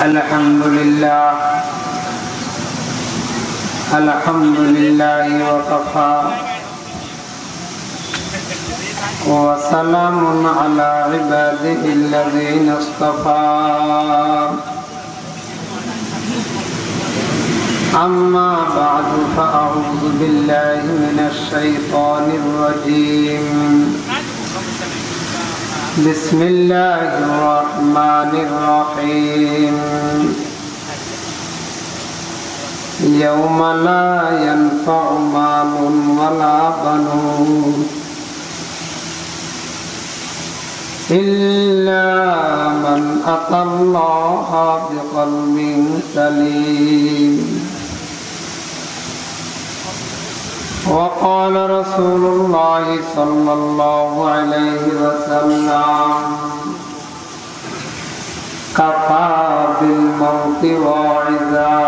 الحمد لله وكفى وسلام على عباده الذين اصطفى أما بعد فأعوذ بالله من الشيطان الرجيم بسم الله الرحمن الرحيم يوم لا ينفع مال ولا بنون إلا من أتى الله بقلب سليم وقال رسول الله صلى الله عليه وسلم كفى بالموت واعظا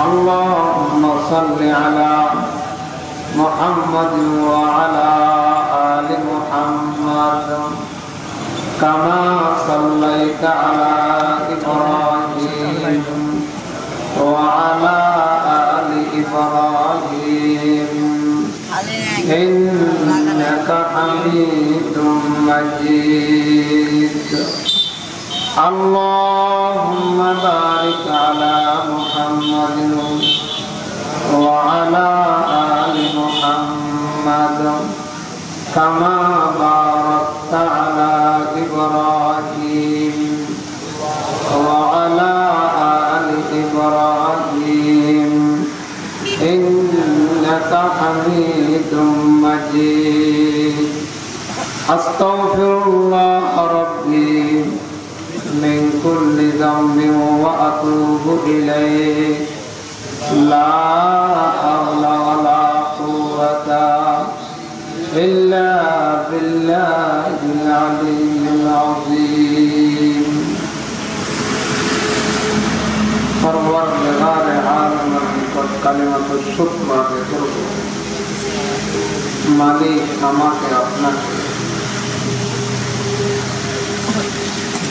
اللهم صل على محمد وعلى آل محمد كما صليت على إبراهيم وعلى آل إبراهيم إنك حميد مجيد اللهم بارك على محمد وعلى آل محمد كما باركت على إبراهيم وعلى آل إبراهيم إنك حميد مجيد أستغفر الله ربي من كل ذنب وأتوب إليه لا حول ولا قوة إلا بالله العلي العظيم परवरदिगार आलम पर कलिमत शुक्र करब मालिक আমাকে আপনাকে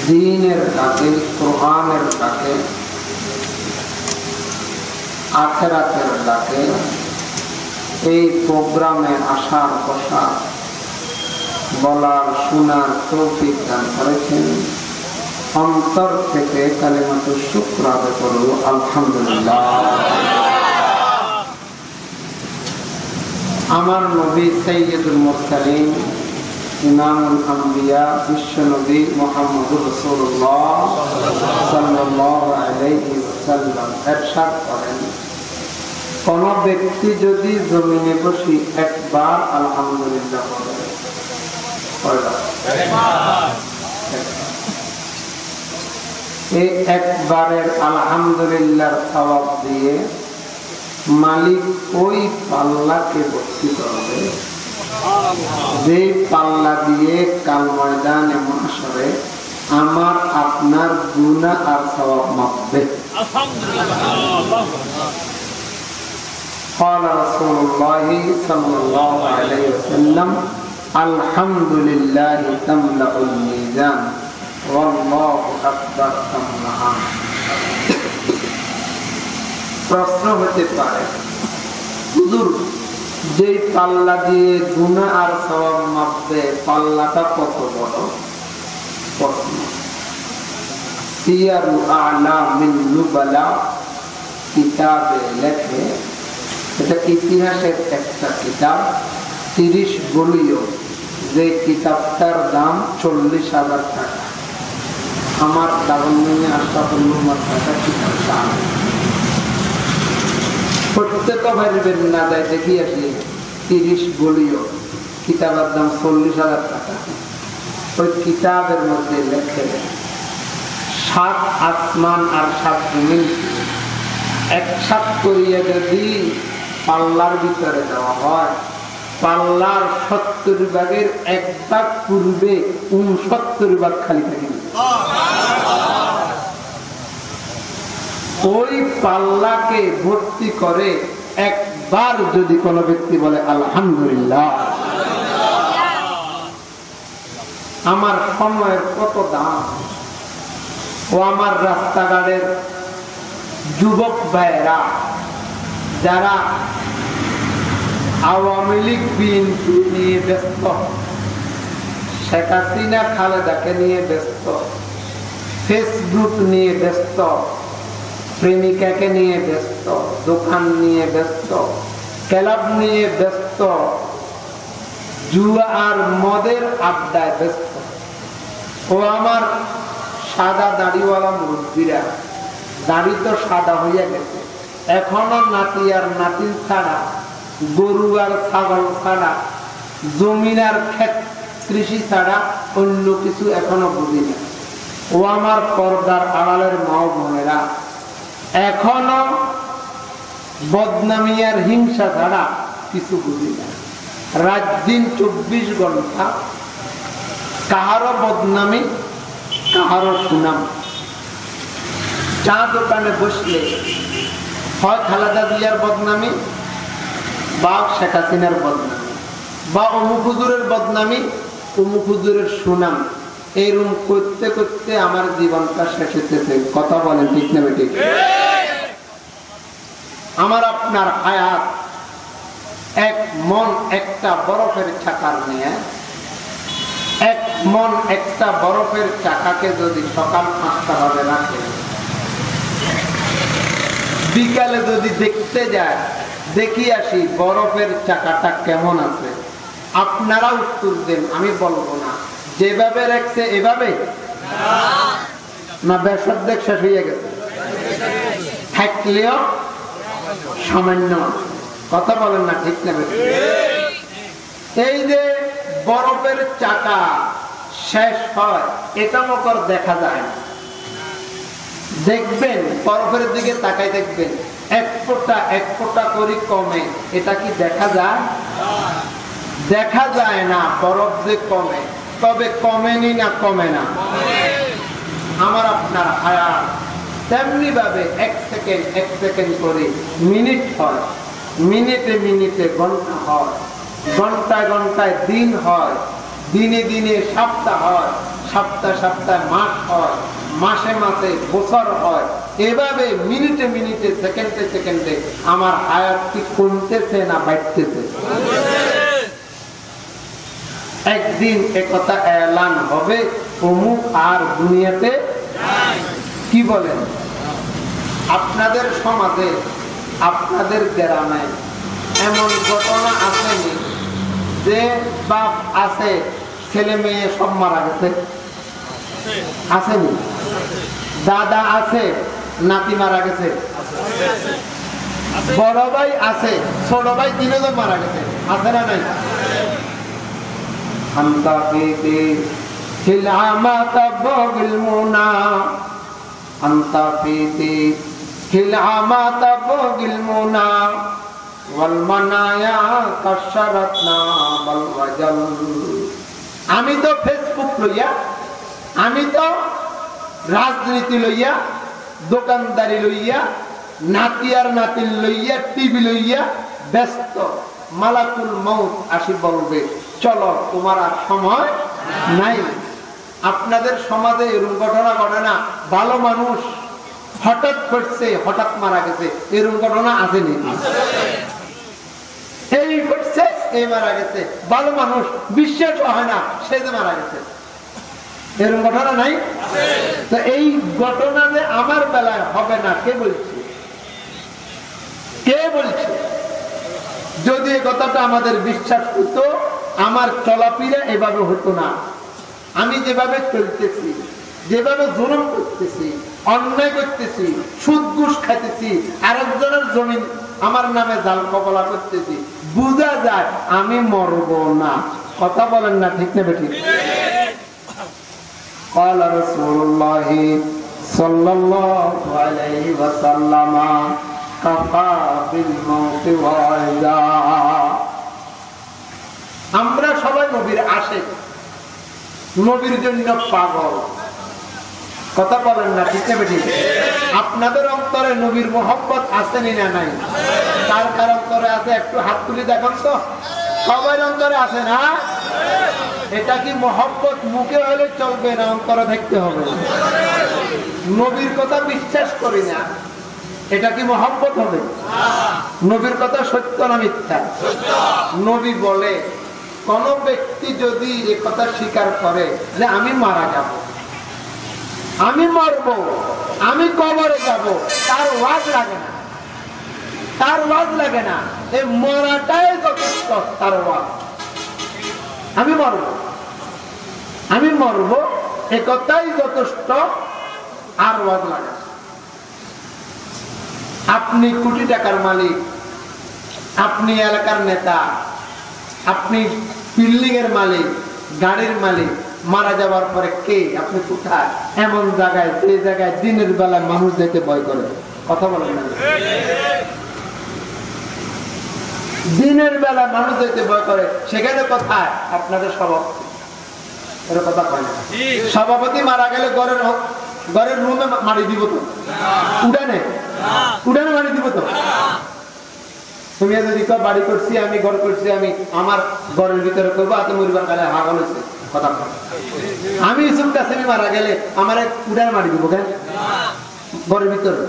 দ্বীনের ডাকে কোরআনের ডাকে আখিরাতের ডাকে এই প্রোগ্রামে আসার কথা বলার শোনার তৌফিক দান করেছেন অন্তর থেকে কালিমাতু শুকর আদায় করব আলহামদুলিল্লাহ। আমার নবী সাইয়্যিদুল মুরসালিন ইমামুল আম্বিয়া বিশ্ব নবী মুহাম্মদুর রাসূলুল্লাহ সাল্লাল্লাহু আলাইহি ওয়াসাল্লাম ইরশাদ করেন কোন ব্যক্তি যদি জমিনে বসে একবার আলহামদুলিল্লাহ বলে এই একবারের আলহামদুলিল্লাহর সওয়াব দিয়ে মালিক ওই পাল্লাকে ভর্তি করবে যে পাল্লা দিয়ে কাল ময়দানে মাশরে আমার আপনার গুনাহ আর সওয়াব মাপবে। আলহামদুলিল্লাহ। قال رسول الله صلى الله عليه وسلم الحمد لله تملأ الميزان والله أكبر تملأان। প্রশ্ন হতে পারে হুজুর যে পাল্লা দিয়ে গুনাহ আর সওয়াব মাপবে পাল্লাটা কত বড়? প্রশ্ন সিয়ারু আ'লামিন নুবালা কিতাবে লেখে, এটা ইতিহাসের একটা কিতাব 30 বলিও, যে কিতাবটার দাম 40,000 টাকা। আমার দাগনমণি আশরাফুল উম্মাহ টাকা কিতাবটা প্রত্যেক পারবেন না যায় দেখি আসি 30 বলিও কিতাবের দাম 40,000 টাকা। ওই কিতাবের মধ্যে লেখে 7 আসমান আর 7 জমিন একসাথ করিয়া যদি পাল্লার ভিতরে দেওয়া হয়, পাল্লার 70 ভাগের 1 ভাগ পূর্বে 69 ভাগ খালি থাকে। ওই পাল্লাকে ভর্তি করে একবার যদি কোনো ব্যক্তি বলে আলহামদুলিল্লাহ, আমার সময়ের কত দাম। ও আমার রাস্তাঘাটের যুবক ভাইয়েরা, যারা আওয়ামী লীগ বিএনপি নিয়ে ব্যস্ত, শেখ হাসিনা খালেদাকে নিয়ে ব্যস্ত, ফেসবুক নিয়ে ব্যস্ত, প্রেমিকাকে নিয়ে ব্যস্ত, দোকান নিয়ে ব্যস্ত, ক্লাব নিয়ে ব্যস্ত, জুয়া আর মদের আড্ডায় ব্যস্ত। ও আমার সাদা দাড়িওয়ালা মুরব্বীরা, দাড়ি তো সাদা হইয়া গেছে, এখনো নাতি আর নাতিন ছাড়া, গরু আর ছাগল ছাড়া, জমিন আর ক্ষেত কৃষি ছাড়া অন্য কিছু এখনো বুঝি না। ও আমার পর্দার আড়ালের মা বোনেরা, এখনো বদনামি আর হিংসা ছাড়া কিছু বুঝি না। রাত দিন 24 ঘন্টা কাহারো বদনামি, কাহারো সুনাম। চা দোকানে বসলে হয় খালেদা জিয়ার বদনামি, বা শেখ হাসিনার বদনামি, বা অমুক হুজুরের বদনামি, অমুক হুজুরের সুনাম। এরকম করতে করতে আমার জীবনটা শেষ হতেছে। কথা বলেন ঠিক না ঠিক? আমার আপনার হায়াত এক মন একটা বরফের চাকার নিয়ে, এক মন একটা বরফের চাকাকে যদি সকাল 5টা বাজে রাখে, বিকালে যদি দেখতে যায়, দেখি আসি বরফের চাকাটা কেমন আছে, আপনারা উত্তর দেন, আমি বলবো না। যেভাবে রাখছে এভাবে না, বেশর্ধেক শেষ হয়ে গেছে, থাকলেও সামান্য। কথা বলেন না ঠিক না? এই যে বরফের চাকা শেষ হয়, এটা মকর দেখা যায় না। দেখবেন বরফের দিকে তাকাই দেখবেন এক ফোঁটা করে কমে, এটা কি দেখা যায়? দেখা যায় না। বরফ যে কমে, তবে কমেনি না কমে না? আমার আপনার হায়াত তেমনি ভাবে এক সেকেন্ড করে মিনিট হয়, মিনিটে মিনিটে ঘন্টা হয়, ঘন্টায় ঘন্টায় দিন হয়, দিনে দিনে সপ্তাহ হয়, সপ্তাহে মাস হয়, মাসে মাসে বছর হয়। এভাবে মিনিটে মিনিটে সেকেন্ডে আমার হায়াত কি কমতেছে না বাড়তেছে? একদিন একথা এলান হবে, অমুক আর দুনিয়াতে কি বলেন? আপনাদের সমাজে, আপনাদের গ্রামে এমন ঘটনা আসেনি যে বাপ আছে, ছেলে মেয়ে সব মারা গেছে? আসেনি? দাদা আছে, নাতি মারা গেছে? বড় ভাই আছে, ছোট ভাই 3 জন মারা গেছে? আছে না নাই? আন্তা ফিতি খিলামা তাবগিল মুনা, আন্তা ফিতি খিলামা তাবগিল মুনা ওয়াল মানায়া কাশরাতনা বাল ওয়াজাল। আমি তো ফেসবুক লইয়া, আমি তো রাজনীতি লইয়া, দোকানদারি লইয়া, নাতি আর নাতির লইয়া, টিভি লইয়া ব্যস্ত। মালাকুল মউত আসি বলবে, চলো তোমার আর সময় নাই। আপনাদের সমাজে এরকম ঘটনা ঘটে না? ভালো মানুষ হঠাৎ ঘটছে, হঠাৎ মারা গেছে, এরকম ঘটনা আসেনি? এই ঘটছে, এই মারা গেছে, ভালো মানুষ বিশ্বাস হয় না সে যে মারা গেছে, এরকম ঘটনা নাই? তো এই ঘটনা যে আমার বেলায় হবে না, কে বলছে? কে বলছে? যদি এই কথাটা আমাদের বিশ্বাস হতো, আমার চলাফেরা এভাবে হতো না। আমি যেভাবে চলতেছি, যেভাবে জুলুম করতেছি, অন্যায় করতেছি, সুদ ঘুষ খাইতেছি, আরেকজনের জমি আমার নামে জাল কবলা করতেছি, বোঝা যায় আমি মরব না। কথা বলেন না ঠিক না বেঠিক? قال رسول الله صلى الله عليه وسلم كفى بالموت وعدا। আমরা সবাই নবীর আশিক, নবীর জন্য পাগল। কথা বলেন না ঠিক না বেঠিক? আপনাদের অন্তরে নবীর মোহাম্মত আছে না নাই? কার কার অন্তরে আছে একটু হাত তুলে দেখুন তো। সবার অন্তরে আছে না? এটা কি মহব্বত মুখে হলে চলবে না অন্তরে দেখতে হবে? নবীর কথা বিশ্বাস করি না, এটা কি মহব্বত হবে? নবীর কথা সত্য না মিথ্যা? নবী বলে কোন ব্যক্তি যদি এ কথা স্বীকার করে যে আমি মারা যাব, আমি মরব, আমি কবরে যাব, তার ওয়াজ লাগে না, তার ওয়াজ লাগে না, এই মরাটাই যথেষ্ট তার ওয়াজ। আমি মরব, আমি মরব, এ কথাই যথেষ্ট, আর ওয়াজ লাগে। আপনি কোটি টাকার মালিক, আপনি এলাকার নেতা, আপনি বিল্ডিং এর মালিক, গাড়ির মালিক, মারা যাওয়ার পরে কে, আপনি কোথায়? এমন জায়গায়, যে জায়গায় দিনের বেলায় মানুষ যেতে ভয় করে। কথা বলেন না? দিনের বেলা মানুষ যেতে ভয় করে, সেখানে কোথায়? আপনাদের সভাপতি। এর কথা কয় না? সভাপতি মারা গেলে ঘরের রুমে মারি দিব তো? উঠানে উঠানে মারি দিব তো? তুমি যদি বাড়ি করছি আমি, ঘর করছি আমি, আমার ঘরের ভিতরে করবো, এত মরিবার কালে হাগল হয়েছে কথা। আমি ইসুফ কাসেমি মারা গেলে আমার উঠানে মারি দিব কেন? ঘরের ভিতরে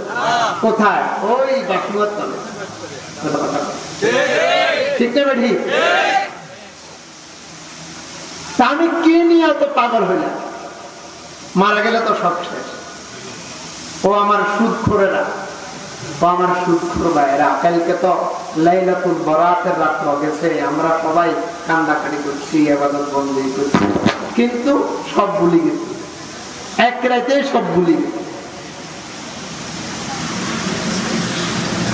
কোথায়? ওই বাসুয়ার তলে। ঠিক না বেঠি? আমি কি নিয়ে অত পাগল হইলাম? মারা গেলে তো সব শেষ। ও আমার সুদখোরেরা, ও আমার সুদখোর ভাইয়েরা, কালকে তো লাইলাতুল বরাতের রাত্র গেছে, আমরা সবাই কান্দাকাটি করছি, ইবাদত বন্দী করছি, কিন্তু সব ভুলে গেছি, এক রাতে সব ভুলে গেছি।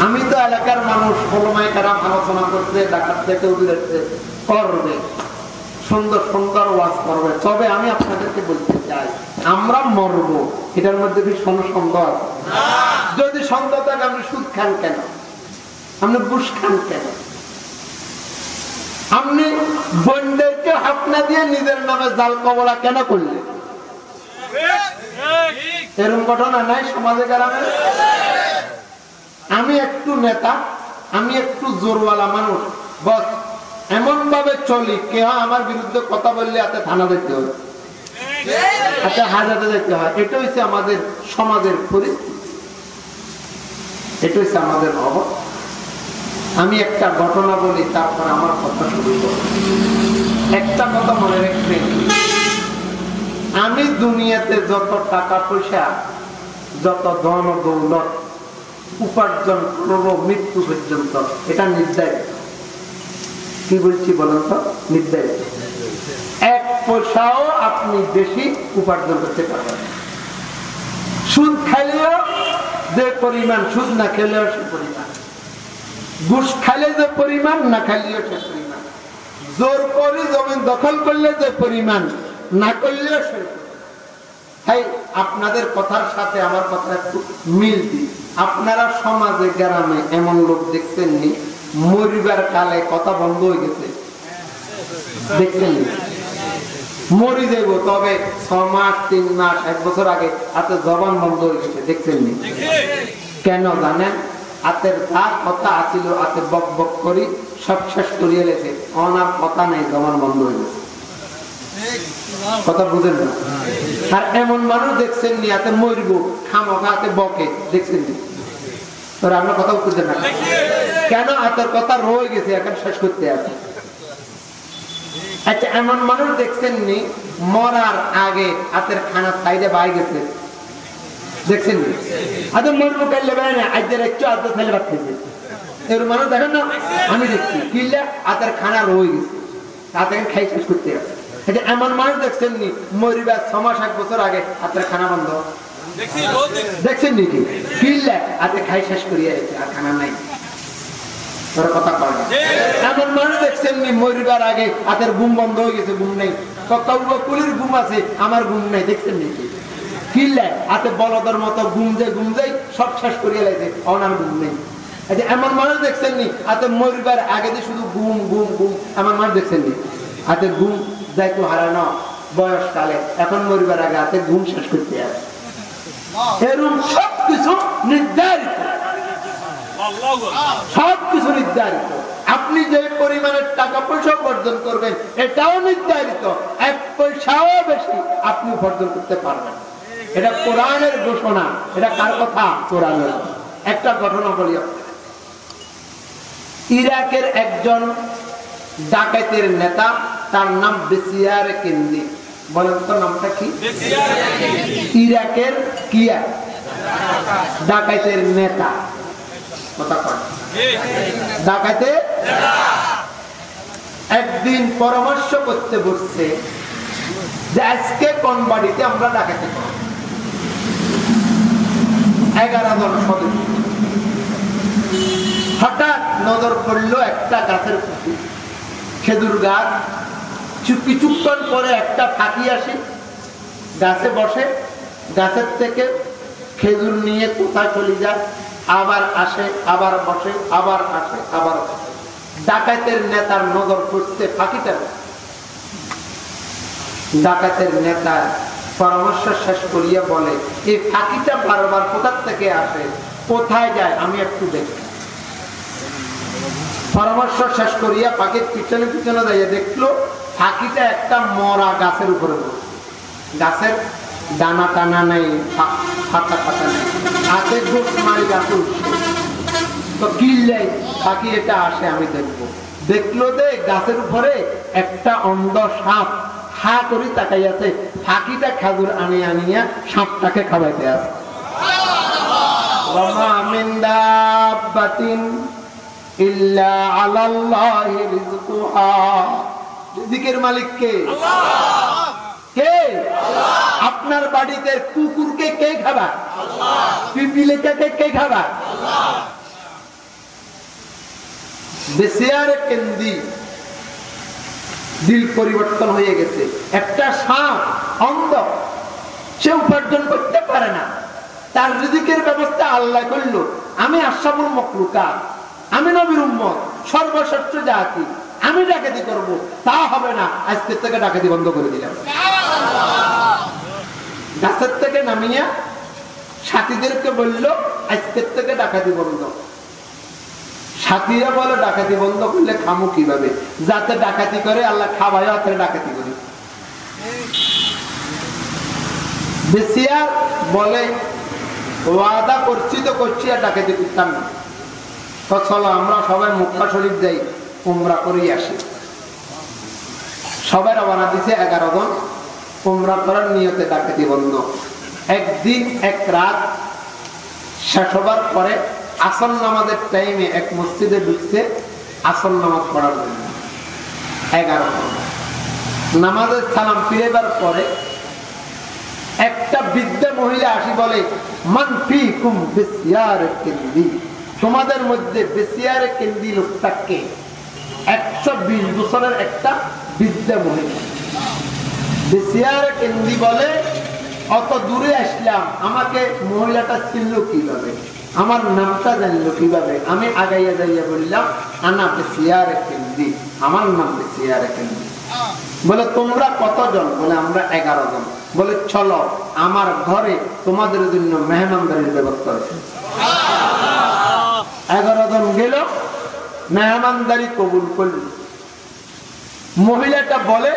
আমি তো এলাকার মানুষ, ওলামায়ে কেরাম আলোচনা করতে, ঢাকা থেকে করবে, সুন্দর সুন্দর ওয়াজ করবে, তবে আমি আপনাদেরকে বলতে চাই আমরা মরবো, এটার মধ্যে কি সন্দেহ আছে? যদি সন্দেহ থাকে আপনি সুদ খান কেন? আপনি ঘুষ খান কেন? আপনি বন্ডেরকে হাপনা দিয়ে নিজের নামে জাল কবলা কেন করলেন? এরকম ঘটনা নাই সমাজে গ্রামে? আমি একটু নেতা, আমি একটু জোরওয়ালা মানুষ, বস এমন ভাবে চলি, কেউ আমার বিরুদ্ধে কথা বললে এতে থানা যেতে হয়, এতে হাজাতে যেতে হয়। এটা হচ্ছে আমাদের সমাজের পরিস্থিতি, এটা হচ্ছে আমাদের অবস্থা। আমি একটা ঘটনা বলি, তারপর আমার কথা শুরু করব। একটা কথা মনে রাখবেন, আমি দুনিয়াতে যত টাকা পয়সা, যত ধন দৌলত উপার্জন করব মৃত্যু পর্যন্ত, এটা নির্ধারিত। কি বলছি বলেন তো? নির্ধারিত। এক পয়সাও আপনি বেশি উপার্জন করতে পারবেন। সুদ খাইলেও যে পরিমাণ, সুদ না খেলেও সে পরিমাণ, ঘুষ খাইলে যে পরিমাণ, না খাইলেও সে পরিমাণ, জোর করে জমিন দখল করলে যে পরিমাণ, না করলেও সে পরিমাণ। তাই আপনাদের কথার সাথে আমার কথা একটু মিল দিই। আপনারা সমাজে গ্রামে এমন লোক দেখছেননি মরিবার কালে কথা বন্ধ হয়ে গেছে? দেখছেন? মরি যাবো, তবে 6 মাস 3 মাস 1 বছর আগে হাতে জবান বন্ধ হয়ে গেছে, দেখছেন? কেন জানেন? হাতের যা কথা আসিল হাতে বক বক করি সব শেষ করিয়ে গেছে, ওনার কথা নেই, জবান বন্ধ হয়ে গেছে। কথা বুঝেন না? আর এমন মানুষ দেখছেন নি হাতে মরবো খামোখা হাতে বকে, দেখছেন? তোর আপনার কথা বুঝছেন না কেন? হাতের কথা রয়ে গেছে, এখন শেষ করতে আছে। আচ্ছা, এমন মানুষ দেখছেন নি মরার আগে হাতের খানা সাইডে বাই গেছে, দেখছেন? হাতে মরবো কাইলে বেড়ে না, আজকের একটু হাতে ফেলে বাড়তেছে, এর মানুষ দেখেন না? আমি দেখছি কিনলে হাতের খানা রয়ে গেছে, হাতে খাই শেষ করতে আছে। এমন মানুষ দেখছেন নি মরিবার 6 মাস 1 বছর আগে হাতের খানা বন্ধ, দেখছেন নাকি? কিনলে হাতে খাই শেষ করিয়া গেছে, আর খানা নাই। কথা কয় না। এমন মানুষ দেখছেন নি মরিবার আগে হাতের ঘুম বন্ধ হয়ে গেছে, ঘুম নেই, কুলির ঘুম আছে, আমার ঘুম নেই, দেখছেন নাকি? কিনলে হাতে বলদের মতো ঘুম যাই সব শেষ করিয়া গেছে, অনার ঘুম নেই। এমন মানুষ দেখছেন নি হাতে মরিবার আগে যে শুধু ঘুম ঘুম ঘুম, এমন মানুষ দেখছেন নি হাতে ঘুম যাইতো হারানো বয়সকালে, এখন মরিবার আগে হাতে ঘুম শেষ করতে আছে। এরকম সবকিছু নির্ধারিত, সবকিছু নির্ধারিত। আপনি যে পরিমাণের টাকা পয়সা উপার্জন করবেন এটাও নির্ধারিত, 1 পয়সাও বেশি আপনি উপার্জন করতে পারবেন। এটা কোরআনের ঘোষণা। এটা কার কথা? কোরআনের। একটা ঘটনা বলি, ইরাকের একজন ডাকাতের নেতা, তার নাম বেসিয়ার কেন্দি। বলেন তো নামটা কি? ইরাকের কিয়া ডাকাতের নেতা, কথা কয় ডাকাতে। একদিন পরামর্শ করতে বসছে যে আজকে কোন বাড়িতে আমরা ডাকাতি করব। 11 জন সদস্য। হঠাৎ নজর পড়লো একটা গাছের প্রতি, খেজুর গাছ। কিছুক্ষণ পরে একটা ফাঁকি আসে, গাছে বসে, গাছের থেকে খেজুর নিয়ে কোথায় চলে যায়, আবার আসে, আবার বসে, আবার আসে, আবার বসে। ডাকাতের নেতার নজর পড়ছে ফাঁকিটা। ডাকাতের নেতা পরামর্শ শেষ করিয়া বলে, এই ফাঁকিটা বারবার কোথা থেকে আসে, কোথায় যায়, আমি একটু দেখি। পরামর্শ শেষ করিয়া পাখির পিছনে পিছনে দাঁড়িয়ে দেখলো ফাঁকিটা একটা মরা গাছের উপরে পড়ছে। গাছের দানা টানা নেই, পাতা পাতা নেই, হাতে ঘুষ মারি গাছে উঠছে। তো কিল্লাই পাখি এটা আসে, আমি দেখবো। দেখলো যে গাছের উপরে একটা অন্ধ সাপ হা করে তাকাইয়াছে। ফাঁকিটা খেজুর আনিয়া সাপটাকে খাওয়াইতে আসে। রিজিকের মালিক কে? কে? আপনার বাড়িতে কুকুরকে কে খাবা? পিপিলিকাকে কে খাবা? বেসিয়ার কেন্দি দিল পরিবর্তন হয়ে গেছে। একটা সাপ অন্ধ, সে উপার্জন করতে পারে না, তার রিজিকের ব্যবস্থা আল্লাহ করলো। আমি আশরাফুল মাখলুকাত, আমি নবীর উম্মত, সর্বশ্রেষ্ঠ জাতি, আমি ডাকাতি করব, তা হবে না। আজকের থেকে ডাকাতি বন্ধ করে দিলাম। গাছের থেকে নামিয়া সাথীদেরকে বলল, আজকের থেকে ডাকাতি বন্ধ। সাথীরা বলে, ডাকাতি বন্ধ করলে খামু কিভাবে? যাতে ডাকাতি করে আল্লাহ খাওয়ায়, হাতে ডাকাতি করি। বেসিয়ার বলে, ওয়াদা করছি তো করছি, আর ডাকাতি করতাম না। তো চলো আমরা সবাই মক্কা শরীফ যাই, উমরা করেই আসি। সবাই রওনা দিছে 11 জন, উমরা করার নিয়তে ডাকাতি বন্ধ। একদিন এক রাত শেষ হবার পরে আসর নামাজের টাইমে এক মসজিদে ঢুকছে আসর নামাজ পড়ার জন্য। 11 জন নামাজের সালাম ফিরেবার পরে একটা বৃদ্ধা মহিলা আসি বলে, মান ফীকুম বিসিয়ার কেন্দি, তোমাদের মধ্যে বেসিয়ার কেন্দি লোকটা কে? 120 বছরের একটা বৃদ্ধা মহিলা। বেসিয়ার কেন্দি বলে, অত দূরে আসলাম, আমাকে মহিলাটা চিনল কিভাবে, আমার নামটা জানলো কিভাবে? আমি আগাইয়া যাইয়া বললাম, আনা বেসিয়ার কেন্দি, আমার নাম বেসিয়ার কেন্দি। বলে তোমরা কতজন? বলে আমরা 11 জন। বলে চলো আমার ঘরে তোমাদের জন্য মেহমানদারির ব্যবস্থা আছে। 11 জন গেল, মেহমানদারি কবুল করল। মহিলাটা বলে,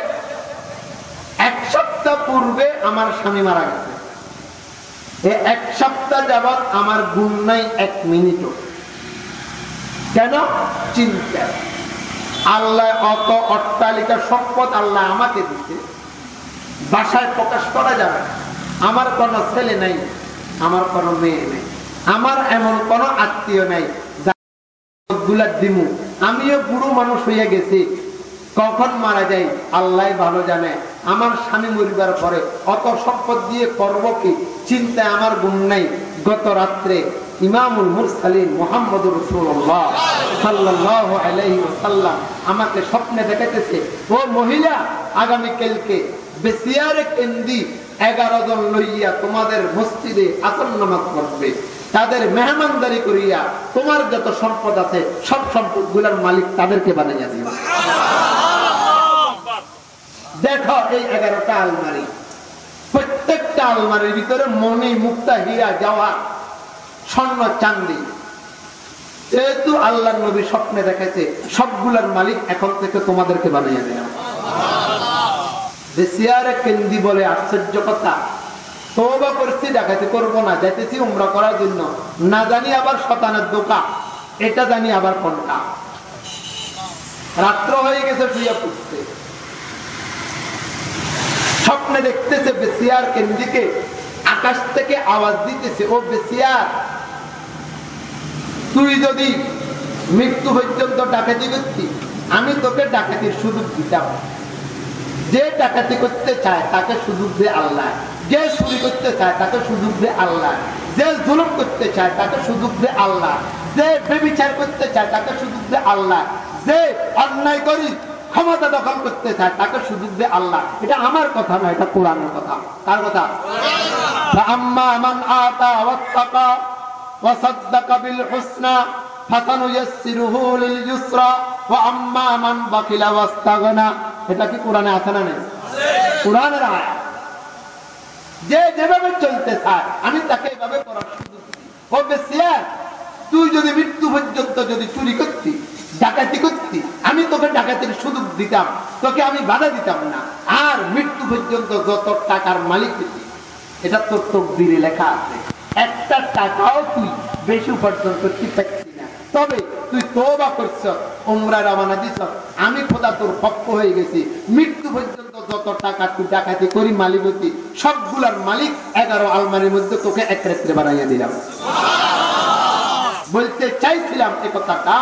1 সপ্তাহ পূর্বে আমার স্বামী মারা গেছে, 1 সপ্তাহ যাবৎ আমার ঘুম নাই 1 মিনিটও। কেন? চিন্তা। আল্লাহ অত অট্টালিকা সম্পদ আল্লাহ আমাকে দিতে, ভাষায় প্রকাশ করা যাবে না। আমার কোনো ছেলে নাই, আমার কোনো মেয়ে নেই, আমার এমন কোনো আত্মীয় নাই যাগুলা দিমু। আমিও বুড়ো মানুষ হয়ে গেছি, কখন মারা যাই আল্লাহ ভালো জানে। আমার স্বামী মরিবার পরে অত সম্পদ দিয়ে করব কি? চিন্তায় আমার গুণ নাই। গত রাত্রে ইমামুল মুরসালিন মুহাম্মদুর রাসূলুল্লাহ সাল্লাল্লাহু আলাইহি ওয়াসাল্লাম আমাকে স্বপ্নে দেখাইতেছে, ও মহিলা, আগামী কালকে বেসিয়ারে কেন্দি 11 জন লইয়া তোমাদের মসজিদে আসর নামাজ পড়বে। তাদের মেহমানদারি করিয়া তোমার যত সম্পদ আছে সব সম্পদ গুলার মালিক তাদেরকে বানাইয়া দিও। দেখো এই 11টা আলমারি, প্রত্যেকটা আলমারির ভিতরে মণি মুক্তা হীরা জওহর স্বর্ণ চাঁদি যেহেতু আল্লাহর নবী স্বপ্নে দেখেছে সবগুলার মালিক এখন থেকে তোমাদেরকে বানিয়ে দিলাম। বেসিয়ারে কেন্দি বলে আশ্চর্য কথা, তওবা করছি ডাকাতি করবো না, যাইতেছি উমরা করার জন্য, না জানি আবার শতানের দোকা, এটা জানি আবার কোনটা। রাত্র হয়ে গেছে, শুয়ে পড়ছে, স্বপ্নে দেখতেছে বেসিয়ার কেন্দিকে আকাশ থেকে আওয়াজ দিতেছে, ও বেসিয়ার, তুই যদি মৃত্যু পর্যন্ত ডাকাতি করতি আমি তোকে ডাকাতির সুযোগ দিতাম। যে ডাকাতি করতে চায় তাকে সুযোগ দে আল্লাহ, যে চুরি করতে চায় তাকে সুযোগ দে আল্লাহ, যে জুলুম করতে চায় তাকে সুযোগ দে আল্লাহ, যে বেবিচার করতে চায় তাকে সুযোগ দে আল্লাহ, যে অন্যায় করি ক্ষমতা দখল করতে চায় তাকে সুযোগ দে আল্লাহ। এটা আমার কথা না, এটা কোরআনের কথা। কার কথা? আম্মা মান আতা ওয়াত্তাকা ওয়া সাদ্দাকা বিল হুসনা ফাসানুয়াসসিরুহু লিল ইউসরা ওয়া আম্মা মান বাকিলা ওয়াস্তাগনা। এটা কি কোরআনে আছে না নেই? কোরআনের আয়াত। যে যেভাবে চলতে চায় আমি তাকে এভাবে করার সুযোগ দিই। ও বেসিয়ার, তুই যদি মৃত্যু পর্যন্ত যদি চুরি করতি ডাকাতি করতি আমি তোকে ডাকাতির সুযোগ দিতাম, তোকে আমি বাধা দিতাম না, আর মৃত্যু পর্যন্ত যত টাকার মালিক হতি এটা তোর তকদিরে লেখা আছে। একটা টাকাও তুই বেশি উপার্জন করতে পারছি না, তবে তুই তওবা করছ, উমরা রওনা দিছ, আমি খোদা তোর পক্ষ হয়ে গেছি, মৃত্যু পর্যন্ত যত টাকা তুই ডাকাতি করি মালিক হতি সবগুলার মালিক 11 আলমারির মধ্যে তোকে এক রাত্রে বানাইয়া দিলাম। বলতে চাইছিলাম এই কথাটা,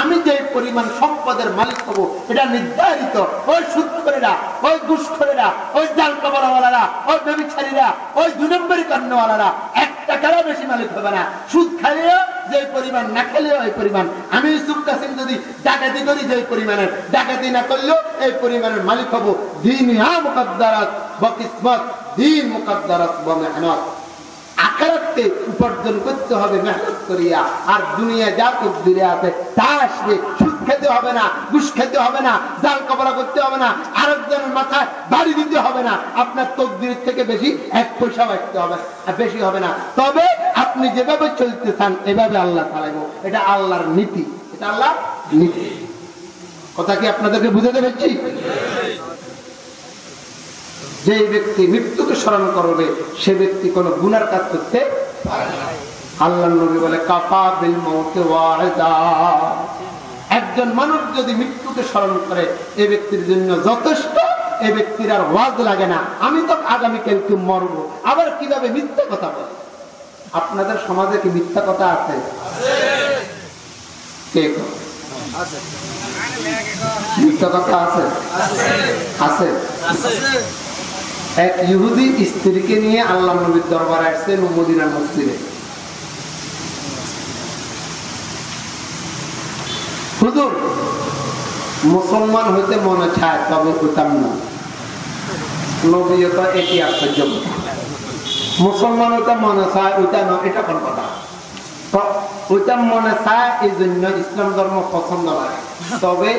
আমি যে পরিমাণ সম্পদের মালিক হবো এটা নির্ধারিত ওই সুদখোরেরা, ওই ঘুষখোরেরা, ওই জাল কবরওয়ালারা, ওই ব্যভিচারীরা, ওই 2 নম্বরী কর্ণওয়ালারা 1 টাকারও বেশি মালিক হবে না। সুদ খাইলেও যে পরিমাণ, না খেলেও এই পরিমাণ। আমি ইউসুফ কাসিম যদি ডাকাতি করি যে পরিমাণের, ডাকাতি না করলেও এই পরিমাণের মালিক হবো। দীনিয়া মুকদ্দারাত ওয়া কিসমত, দিন মুকদ্দারাত ওয়া মেহনত। আখিরাতে উপার্জন করতে হবে মেহনত করিয়া, আর দুনিয়া যা তকদিরে আছে তা আসবে। সুদ খেতে হবে না, ঘুষ খেতে হবে না, জাল কবরা করতে হবে না, আরেকজনের মাথায় বাড়ি দিতে হবে না, আপনার তকদিরের থেকে বেশি 1 পয়সা বাঁচতে হবে, বেশি হবে না। তবে আপনি যেভাবে চলতে চান এভাবে আল্লাহ চালাইবো, এটা আল্লাহর নীতি, এটা আল্লাহর নীতি। কথা কি আপনাদেরকে বুঝাতে পেরেছি? যে ব্যক্তি মৃত্যুকে স্মরণ করবে সে ব্যক্তি কোনো গুনার কাজ করতে পারে না। আল্লাহর নবী বলে কাফা বিল মাউতি ওয়াইদা, একজন মানুষ যদি মৃত্যুকে স্মরণ করে এই ব্যক্তির জন্য যথেষ্ট, এই ব্যক্তির আর ওয়াজ লাগে না, আমি তো আগামী কালকে মরবো, আবার কিভাবে মিথ্যা কথা বলে। আপনাদের সমাজে কি মিথ্যা কথা আছে? কে আছে? মিথ্যা কথা আছে? আছে। এক ইহুদি স্ত্রীকে নিয়ে আল্লাহ নবীর দরবারে আসছেন মদিনার মসজিদে। হুজুর, মুসলমান হইতে মনে চায় তবে হইতাম না। নবী তো এটি আশ্চর্য, মুসলমান হইতে মনে চায় ওইটা না, এটা কোন কথা? ওইটা মনে চায় এই জন্য ইসলাম ধর্ম পছন্দ লাগে, তবে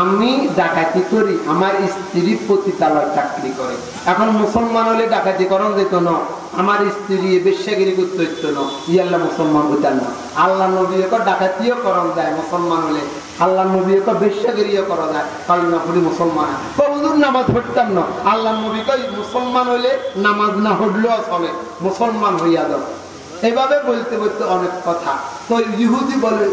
আমি ডাকাতি করি, আমার স্ত্রী পতিতালয় চাকরি করে। এখন মুসলমান হলে ডাকাতি করন যেত না, আমার স্ত্রী বেশ্যাগিরি করতে হইতো না, ইয়াল্লা মুসলমান হইতাম না। আল্লাহ নবী ডাকাতিও করন যায় মুসলমান হলে, আল্লাহ নবী বেশ্যাগিরিও করা যায়, কালিমা পড়ি মুসলমান। হুজুর নামাজ পড়তাম না, আল্লাহ নবী কই মুসলমান হইলে নামাজ না পড়লেও চলে, মুসলমান হইয়া যাও। এভাবে বলতে বলতে অনেক কথা। তো ইহুদি বলে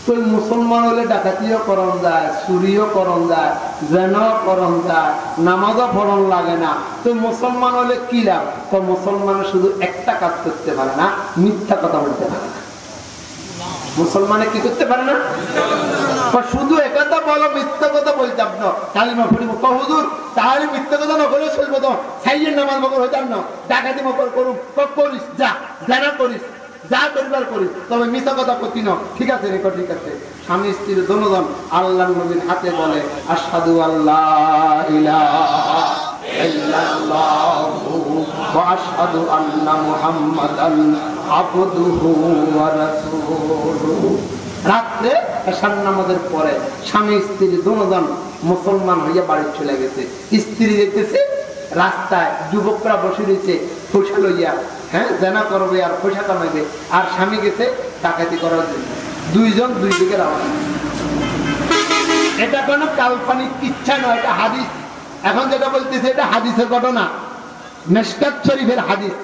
তুই মুসলমান হলে ডাকাতিও করন যায়, চুরিও করন যায়, জেনাও করন যায়, নামাজও পড়ন লাগে না, তুই মুসলমান হলে কি লাভ? তো মুসলমান শুধু একটা কাজ করতে পারে না, মিথ্যা কথা বলতে পারে না। মুসলমানে কি করতে পারে না? শুধু একথা বলো, মিথ্যা কথা বলতাম না, কালিমা পড়িব। হুজুর তাহলে মিথ্যা কথা না বলে চলবো তো, সাইয়ের নামাজ মকর হইতাম না, ডাকাতি মকর করুক, করিস যা, জানা করিস, যা করিবার করিস, তবে মিথ্যা কথা করতি না। ঠিক আছে রেখো, ঠিক আছে। স্বামী স্ত্রী দুজন আল্লাহর নবীর হাতে বলে আশহাদু আল্লাহ ইলাহা ইল্লাল্লাহু ওয়া আশহাদু আন্না মুহাম্মাদান আবদুহু ওয়া রাসূলুহু। রাত্রে এশার নামাজের পরে স্বামী স্ত্রী দুজন মুসলমান হইয়া বাড়ি চলে গেছে। স্ত্রী দেখতেছে রাস্তায় যুবকরা বসে রয়েছে পয়সা লইয়া, হ্যাঁ জানা করবে আর পয়সা কামাইবে, আর স্বামী গেছে ডাকাতি করার জন্য। দুইজন দুই দিকে রওনা। এটা কোনো কাল্পনিক ইচ্ছা নয়, এটা হাদিস। এখন যেটা বলতেছে এটা হাদিসের ঘটনা, মিশকাত শরীফের হাদিস।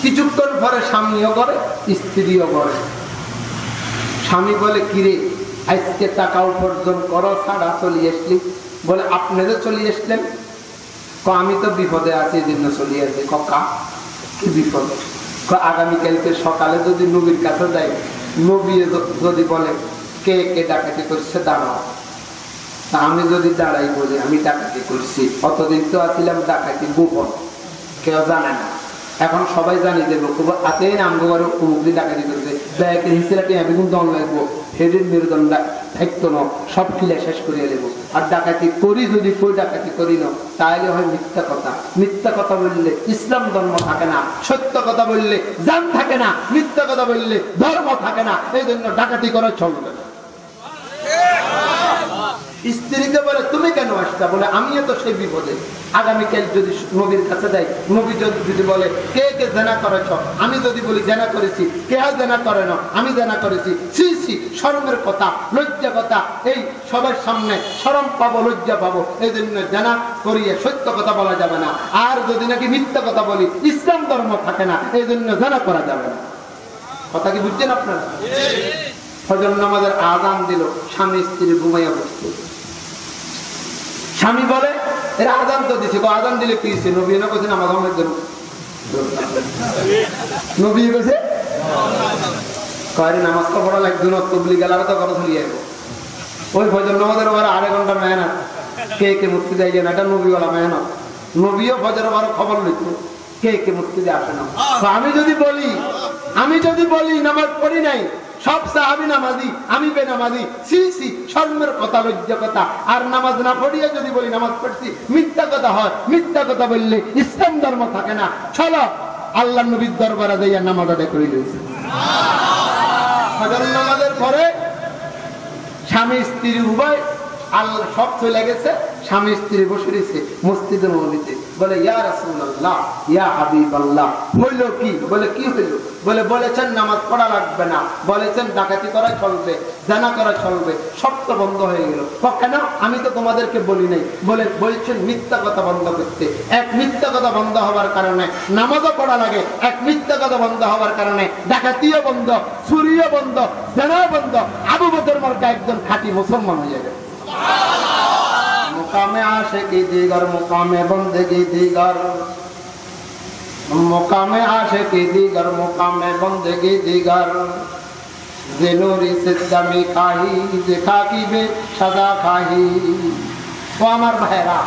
কিছুক্ষণ পরে স্বামীও করে, স্ত্রীও করে। স্বামী বলে, কিরে আজকে টাকা উপার্জন করো ছাড়া চলে আসলি? বলে, আপনি তো চলে আসলেন। আমি তো বিপদে আছি, এই জন্য চলে আসি। কা কি বিপদ? আগামীকালকে সকালে যদি নবীর কাছে যাই, নবী যদি বলে কে কে ডাকাতি করছে দাঁড়াও, আমি যদি দাঁড়াই বলি আমি ডাকাতি করছি, অতদিন তো আসছিলাম ডাকাতি গোপন, কেউ জানে না। এখন সবাই জানি দেবো আতে আমগো অমুক দিয়ে ডাকাতি করছে, ব্যাগের হিসেবে আমি কিন্তু দম লাগবো, হেডের মেরুদণ্ড থাকতো না, সব কিলা শেষ করিয়ে দেবো। আর ডাকাতি করি যদি কই ডাকাতি করি না, তাহলে হয় মিথ্যা কথা। মিথ্যা কথা বললে ইসলাম ধর্ম থাকে না, সত্য কথা বললে জান থাকে না, মিথ্যা কথা বললে ধর্ম থাকে না। এই জন্য ডাকাতি করা চলবে না। স্ত্রীকে বলে, তুমি কেন আসতা? বলে, আমিও তো সেই বিপদে। আগামীকাল যদি নবীর কাছে যাই, নবী যদি বলে কে কে জেনা করেছ, আমি যদি বলি জেনা করেছি, কে জেনা করে না, আমি জেনা করেছি, সি সি শরমের কথা, লজ্জা কথা, এই সবার সামনে শরম পাবো, লজ্জা পাবো। এই জন্য জেনা করিয়ে সত্য কথা বলা যাবে না। আর যদি নাকি মিথ্যা কথা বলি, ইসলাম ধর্ম থাকে না, এই জন্য জেনা করা যাবে না। কথা কি বুঝছেন আপনারা? ফজর নামাজের আযান দিল, স্বামী স্ত্রী ঘুমাইয়া বসছে। স্বামী বলে, এরা আযান তো দিছে, আযান দিলে কি হয়েছে? নবী না কইছেন আমার ধর্মের জন্য, নবী কইছে কয় নামাজ তো পড়া লাগবে না, তবলিগ গেলার তো কথা চলিয়ে যাবো। ওই ফজর নামাজের ওরা 2.5 ঘন্টা মেহনত, কে কে মুক্তি দেয় না, এটা নবীওয়ালা মেহনত। নবীও ফজর আবার খবর লিখত, কে কে মুক্তি দিয়ে আসে না। আমি যদি বলি নামাজ পড়ি নাই, সব সাহাবী নামাজি, আমি বেনামাজি, সি সি শরমের কথা, লজ্জা কথা। আর নামাজ না পড়িয়ে যদি বলি নামাজ পড়ছি, মিথ্যা কথা হয়। মিথ্যা কথা বললে ইসলাম ধর্ম থাকে না। চলো আল্লাহ নবীর দরবারে যাইয়া নামাজ আদায় করে লইছে। ফজর নামাজের পরে স্বামী স্ত্রী উভয় আল্লাহ সব চলে গেছে, স্বামী স্ত্রী বসে রয়েছে মসজিদের নবীতে। বলে, ইয়া রাসূলুল্লাহ, ইয়া হাবিবাল্লাহ। হইল কি? বলে, কি হইল? বলে, বলেছেন নামাজ পড়া লাগবে না, বলেছেন ডাকাতি করা চলবে, জানা করা চলবে, সব তো বন্ধ হয়ে গেল। কেন? আমি তো তোমাদেরকে বলি নাই। বলে, বলছেন মিথ্যা কথা বন্ধ করতে। এক মিথ্যা কথা বন্ধ হওয়ার কারণে নামাজও পড়া লাগে, এক মিথ্যা কথা বন্ধ হওয়ার কারণে ডাকাতিও বন্ধ, চুরিও বন্ধ, জানাও বন্ধ। আবু বকর মার্কা একজন খাঁটি মুসলমান হয়ে গেল। मुकामे आशिकी दीगर मुकामे बंदगी दीगर, मुकामे आशिकी दीगर मुकामे बंदगी दीगर, जिनूरी सिद्दमी खाही देखा की बे सजा खाही। ও আমার ভাইরা,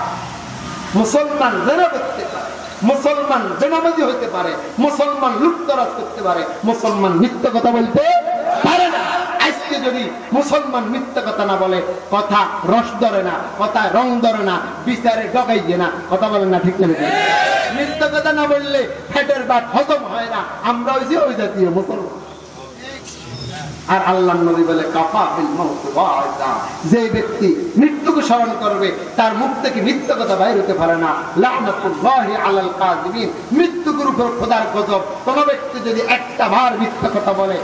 মুসলমান জেনা করতে পারে, মুসলমান বেনামাজি হইতে পারে, মুসলমান লুটতরাজ করতে পারে, মুসলমান মিথ্যা কথা বলতে পারে না। আজকে যদি মুসলমান মিথ্যা কথা না বলে, কথা রস ধরে না, কথা রং ধরে না, বিচারে ডগাইছে না। কথা বলেন না, ঠিক না? মিথ্যা কথা না বললে ফ্যাটের বাট হজম হয় না। আমরা হইছি ওই জাতীয় মুসলমান। আর আল্লাহর নবী বলে, কাফা বিল মাউত ওয়াইদা, যে ব্যক্তি মৃত্যুকে স্মরণ করবে তার মুখ থেকে মিথ্যা কথা বাইর হতে পারে না। লানাতুল্লাহি আলাল কাযিবিন, মৃত্যুর উপর খোদার গজব। কোন ব্যক্তি যদি একটা বার মিথ্যা কথা বলে,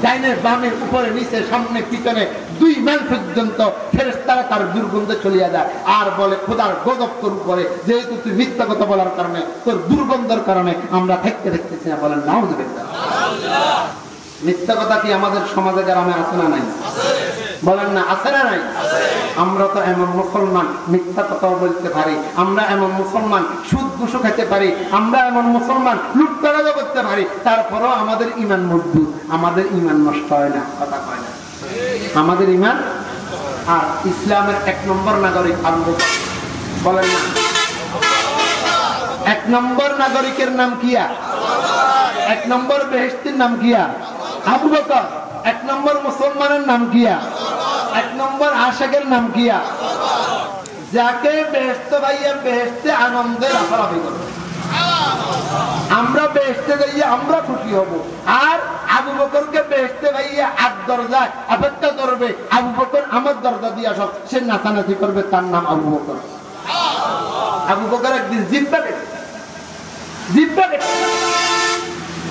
ডাইনের বামের উপরে নিচে সামনে পিছনে 2 মাইল পর্যন্ত ফেরেশতারা তার দুর্গন্ধে চলিয়া যায়। আর বলে, খোদার গজব তোর উপরে, যেহেতু তুই মিথ্যা কথা বলার কারণে, তোর দুর্গন্ধের কারণে আমরা থাকতে দেখতেছি না। বলেন নাউযুবিল্লাহ। মিথ্যা কথা কি আমাদের সমাজে গ্রামে আছে না নাই? বলেন না, আছে না নাই? আমরা তো এমন মুসলমান মিথ্যা কথা বলতে পারি, আমরা এমন মুসলমান সুদ ঘুষ খেতে পারি, আমরা এমন মুসলমান লুটতরাজ করতে পারি, তারপরেও আমাদের ঈমান মজবুত, আমাদের ঈমান নষ্ট হয় না। কথা কয় না, আমাদের ঈমান। আর ইসলামের 1 নম্বর নাগরিক আবু বকর। বলেন না, 1 নম্বর নাগরিকের নাম কিয়া? 1 নম্বর বেহেশতের নাম কিয়া? আবু বকর। 1 নম্বর মুসলমানের নাম কিয়া? 1 নম্বর আশিকের নাম কিয়া? যাকে বেহেশত ভাইয়া বেহেশতে আনন্দে লাফালাফি করবে। আমরা বেহেশতে যাইয়া আমরা খুশি হব। আর আবু বকরকে বেহেশতে ভাইয়া 8 দরজায় অপেক্ষা করবে। আবু বকর আমার দরজা দিয়ে আসো, সে নাচানাচি করবে, তার নাম আবু বকর। আবু বকর একদিন জিব্বা কেটে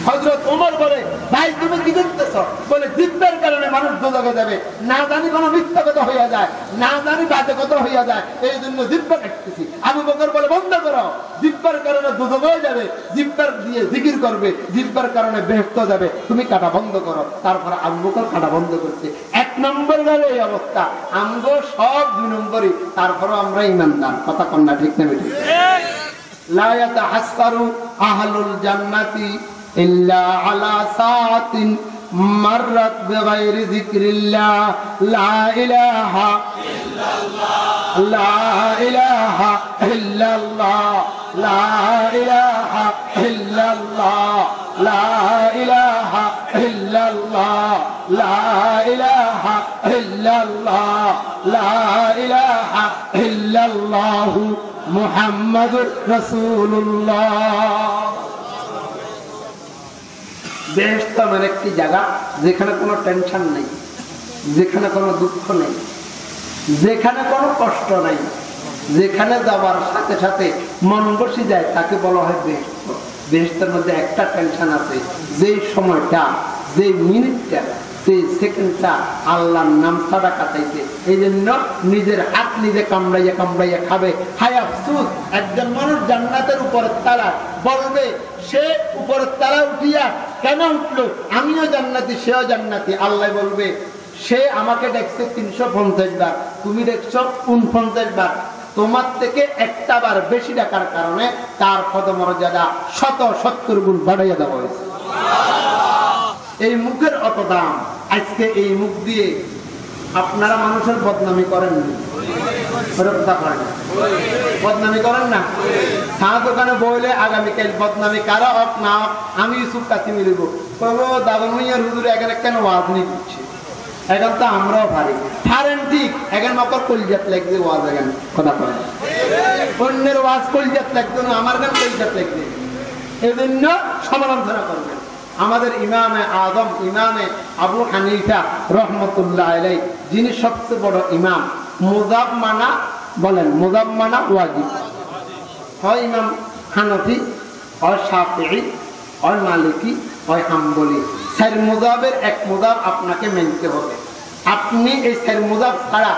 হযরত ওমর বলে, ভাই তুমি কি দেখতেছ? বলে, জিহ্বার কারণে মানুষ দোজখে যাবে, না জানি কোনো মিথ্যা কথা হইয়া যায়, না জানি বাজে কথা হইয়া যায়, এই জন্য জিহ্বা কাটতেছি। আবু বকর বলে, বন্ধ করো, জিহ্বার কারণে দোজখ হয়ে যাবে, জিহ্বার দিয়ে জিকির করবে, জিহ্বার কারণে বেহেশত যাবে, তুমি কাটা বন্ধ করো। তারপরে আবু বকর কাটা বন্ধ করছে। 1 নম্বর গেল এই অবস্থা, আমগো সব 2 নম্বরই। তারপরে আমরা ইমানদার, কথা কন না, ঠিক না বেঠিক? লা ইয়াতাহাসসারু আহলুল জান্নাতি ইল্লা আলা সাআতিন মাররাত বিগাইরি যিকরিল্লাহ, লা ইলাহা ইল্লাল্লাহ, লা ইলাহা ইল্লাল্লাহ, লা ইলাহা ইল্লাল্লাহ, লা ইলাহা ইল্লাল্লাহ, লা ইলাহা ইল্লাল্লাহ, লা ইলাহা ইল্লাল্লাহ মুহাম্মাদুর রাসূলুল্লাহ। বেহেশত এমন একটি জায়গা যেখানে কোনো টেনশন নেই, যেখানে কোনো দুঃখ নেই, যেখানে কোনো কষ্ট নেই, যেখানে যাওয়ার সাথে সাথে মন বসে যায় তাকে বলা হয় বেহেশত। বেহেশতের মধ্যে একটা টেনশন আছে, যেই সময়টা, যে মিনিটটা, সেই সেকেন্ডটা আল্লাহর নাম ছাড়া কাটাইছে, এই জন্য নিজের হাত নিজে কামড়াইয়া কামড়াইয়া খাবে। হায় আফসোস, একজন মানুষ জান্নাতের উপরের তালা বলবে, সে উপরের তালা উঠিয়া কেন উঠলো? আমিও জান্নাতি, সেও জান্নাতি। আল্লাহ বলবে, সে আমাকে দেখছে 350 বার, তুমি দেখছো 49 বার। তোমার থেকে একটা বার বেশি ডাকার কারণে তার পদমর্যাদা 170 গুণ বাড়াইয়া দেওয়া হয়েছে। এই মুখের অত দাম। আজকে এই মুখ দিয়ে আপনারা মানুষের বদনামি করেন না, বদনামি করেন না। চা দোকানে বইলে আগামীকাল বদনামি কারা হোক না হোক, আমি ইউসুফ কাছে মিলিব, দাদন মিয়ার হুজুরে এখানে কেন ওয়াজ নিয়ে দিচ্ছে, এখন তো আমরাও পারি, পারেন ঠিক, এখন মকর কলিজাত লাগবে ওয়াজ, এখন কথা করেন, অন্যের ওয়াজ কলিজাত লাগবে না, আমার গান কলিজাত লাগবে, এই জন্য সমালোচনা করবেন। আমাদের ইমামে আজম, ইমামে আবু হানিফা রহমতুল্লাহ আলাইহি, যিনি সবচেয়ে বড় ইমাম, মুযাব মানা, বলেন মুযাব মানা ওয়াজিব হয়। ইমাম হানফি হয়, শাফিঈ হয়, মালিকি হয়, হাম্বলি। 4 মুযাবের এক মুযাব আপনাকে মানতে হবে। আপনি এই 4 মুযাব ছাড়া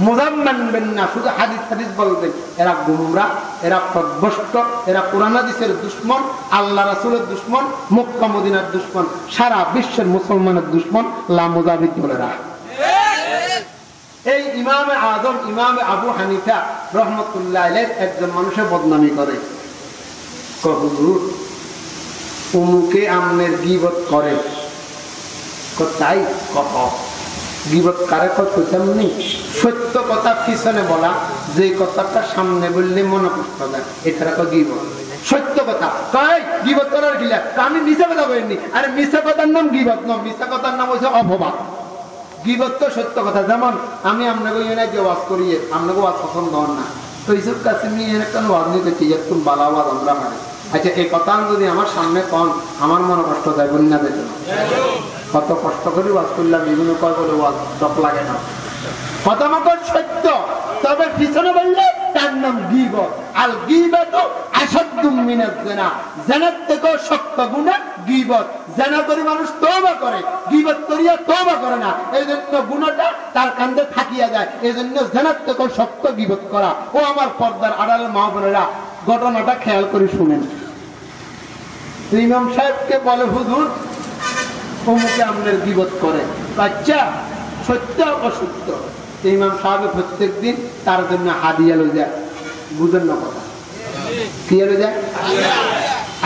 মুযাব মানবেন না, শুধু হাদিস হাদিস বলবেন, এরা গুমরা, এরা পথভ্রষ্ট, এরা কোরআন হাদিসের দুশমন, আল্লাহ রাসূলের দুশমন, মক্কা মদিনার দুশমন, সারা বিশ্বের মুসলমানের দুশমন, লা মুযাবিদ বলে রাখ। এই ইমামে আজম, ইমামে আবু হানিফা রহমতুল্লাহ আলাইহি একজন মানুষের বদনামি করে, হুজুর উমুকে আমনের গীবত করে, তাই কহ গীবত কারে কইতাম নি, সত্য কথা পিছনে বলা, যে কথাটা সামনে বললে মনে কষ্ট দেয়, এটা কো গীবত। সত্য কথা কয় গীবত করার কি লাগে? আমি মিছা কথা বলিনি, আরে মিছা কথার নাম গীবত নয়, মিছা কথার নাম হচ্ছে অপবাদ। গীবত তো সত্য কথা। যেমন আমি আপনাকে ইউনাইটে ওয়াজ করি, আপনাকে ওয়াজ পছন্দ হন না, তো ইসুফ কাসিমি একটা ওয়াজ নিতে চাই, একটু বালা ওয়াজ আমরা মারি। আচ্ছা, এই কথা যদি আমার সামনে কন, আমার মনে কষ্ট দেয় বন্যা দেয়, কত কষ্ট করে ওয়াজ করলাম, বিভিন্ন কয় বলে ওয়াজ চপ লাগে না, কথা মতো সত্য, তবে পিছনে বললে তার নাম গীবত। আর গীবত আসাদ্দু মিনাজ জিনা, জিনার থেকেও শক্ত গুনাহ গীবত। জিনা করে মানুষ তওবা করে, গীবত করিয়া তওবা করে না, এই জন্য গুনাহটা তার কাঁধে থাকিয়া যায়, এই জন্য জিনার থেকেও শক্ত গীবত করা। ও আমার পর্দার আড়ালের মা বোনেরা, ঘটনাটা খেয়াল করে শুনেন। ইমাম সাহেবকে বলে, হুজুর অমুকে আমনের গীবত করে, আচ্ছা সত্য অসত্য? ইমাম সাহেব প্রত্যেক দিন তার জন্য হাদিয়া লই যায়, বুঝেন না কথা, কি লই যায়?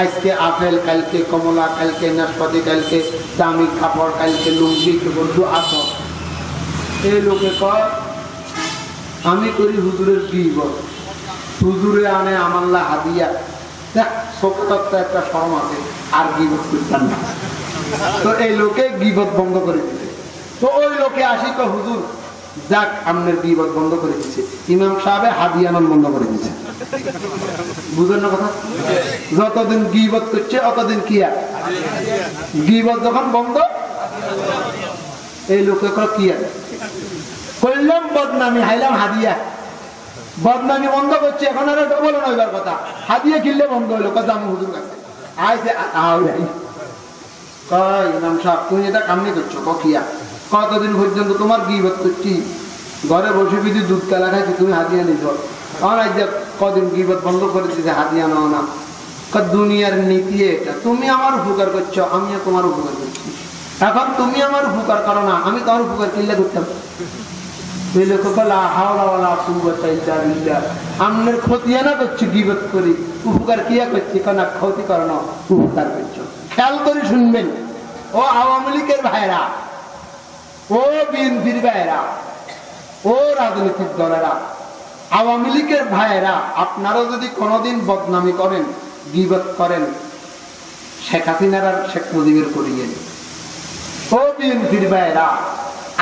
আজকে আপেল, কালকে কমলা, কালকে নাশপাতি, কালকে দামি কাপড়, কালকে লুঙ্গি, বন্ধু আসো। এই লোকে কয় আমি করি হুজুরের গীবত, হুজুরে আনে আমাল্লা হাদিয়া, দেখ শোকতত্ত্ব একটা শরম আছে, আর গীবত করতাম না। তো এই লোকে গীবত বন্ধ করে দিতে, তো ওই লোকে আসি তো হুজুর যাক আমনের গীবত বন্ধ করে দিচ্ছে, ইমাম সাহেব হাদিয়ানন বন্ধ করে দিচ্ছে, বুঝেন না কথা? যতদিন গীবত করছে অতদিন কি, গীবত যখন বন্ধ, এই লোকে কি করলাম বদনামি, হাইলাম হাদিয়া, বদনামি বন্ধ করছে, এখন আর ডবল নইবার কথা, হাদিয়া কিনলে বন্ধ হইলো, কথা আমি হুজুর কাছে আইসে কয় ইমাম সাহেব তুমি এটা কামনি করছো কিয়া কতদিন পর্যন্ত তোমার গীবত করছি ঘরে বসে বিধি দুধ কালা খাইছি তুমি হাতিয়া নিছ আমার আজ কদিন গীবত বন্ধ করে দিতে হাতিয়া নাও না দুনিয়ার নীতি এটা তুমি আমার উপকার করছো আমিও তোমার উপকার করছি এখন তুমি আমার উপকার করো না আমি তোমার উপকার কিল্লা করতাম আমনের খতিয়া না করছি গীবত করি উপকার কিয়া করছি কেন ক্ষতি করো না উপকার করছো খেয়াল করে শুনবেন ও আওয়ামী লীগের ভাইরা ও বিএনপির ভাইরা ও রাজনৈতিক দলেরা আওয়ামী লীগের ভাইরা আপনারা যদি কোনোদিন বদনামি করেন গীবত করেন শেখ হাসিনার আর শেখ মুজিবের করিয়েন ও বিএনপির ভাইরা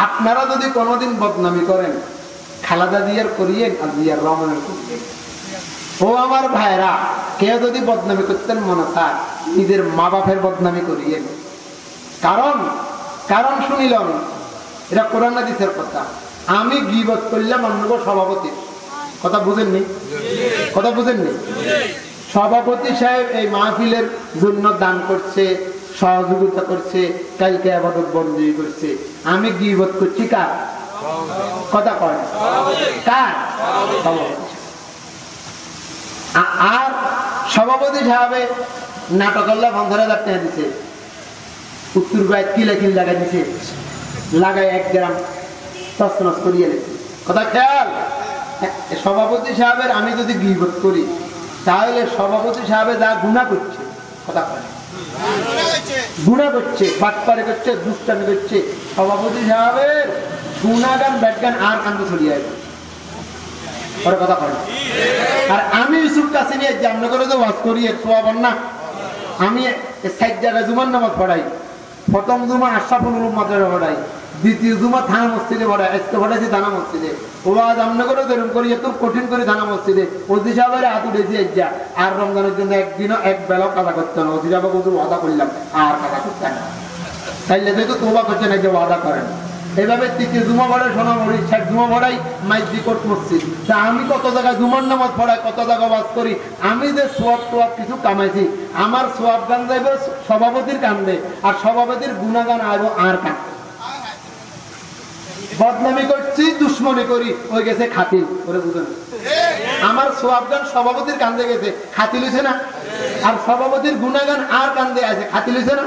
আপনারা যদি কোনোদিন বদনামি করেন খালেদা জিয়ার করিয়েন আর জিয়ার রহমানের করিয়েন ও আমার ভাইরা কেউ যদি বদনামি করতেন মনে চায় নিজের মা বাপের বদনামি করিয়েন কারণ শুনিলাম এটা কোরআন হাদিসের কথা আমি গীবত করলাম অন্য সভাপতি কথা বুঝেননি সভাপতি সাহেব এই মাহফিলের জন্য দান করছে সহযোগিতা করছে কালকে ইবাদত বন্দী করছে আমি গীবত করছি কার কথা কয় কার আর সভাপতি সাহেবে নাটক 15,000 টাকা দিছে উত্তর গায়ে কিলাকিল লাগাই দিছে লাগাই 1 গ্রাম তছনছ করিয়ে দিছে কথা খেয়াল সভাপতি সাহেবের আমি যদি গীবত করি তাহলে সভাপতি সাহেবে যা গুনাহ করছে কথা কয় গুনাহ করছে বাটপারি করছে দুষ্টামি করছে সভাপতি সাহেবের গুনাহগান ব্যাটগান আর কান্দ ছড়িয়ে আসবে কথা কয় আর আমি ইউসুফ কাসিম নিয়ে জামনগরে যে ওয়াজ করি সোয়াবন না আমি 60 জায়গায় জুমার নামাজ পড়াই প্রথম জুমা আশরাফুল উলুম মাদ্রাসা পড়াই দ্বিতীয় জুমা থানা মসজিদে পড়াই আজকে পড়াইছি থানা মসজিদে ওয়াজ আমনগরে যেরকম করি এত কঠিন করে থানা মসজিদে ওজি সাহেবের হাত উঠেছি যা আর রমজানের জন্য একদিনও এক বেলাও কাজা করতে না ওজি সাহেব কিন্তু ওয়াদা করলাম আর কাজা করতে না তাইলে যেহেতু তোবা করছে না যে ওয়াদা করেন এভাবে তৃতীয় জুমা পড়াই সোনামুড়ি 6 জুমা পড়াই মাইজি কোট মসজিদ তা আমি কত জায়গায় জুমার নামাজ পড়াই কত জায়গায় ওয়াজ করি আমি যে সোয়াব কিছু কামাইছি আমার সোয়াব গান যাইবে সভাপতির কান্দে আর সভাপতির গুণাগান আইবো আর কান বদনামি করছি দুশ্মনী করি ওই গেছে খাতিল ওরে বুঝেন আমার সোয়াব গান সভাপতির কান্দে গেছে খাতিল হইছে না আর সভাপতির গুণাগান আর কান্দে আছে খাতিল হইছে না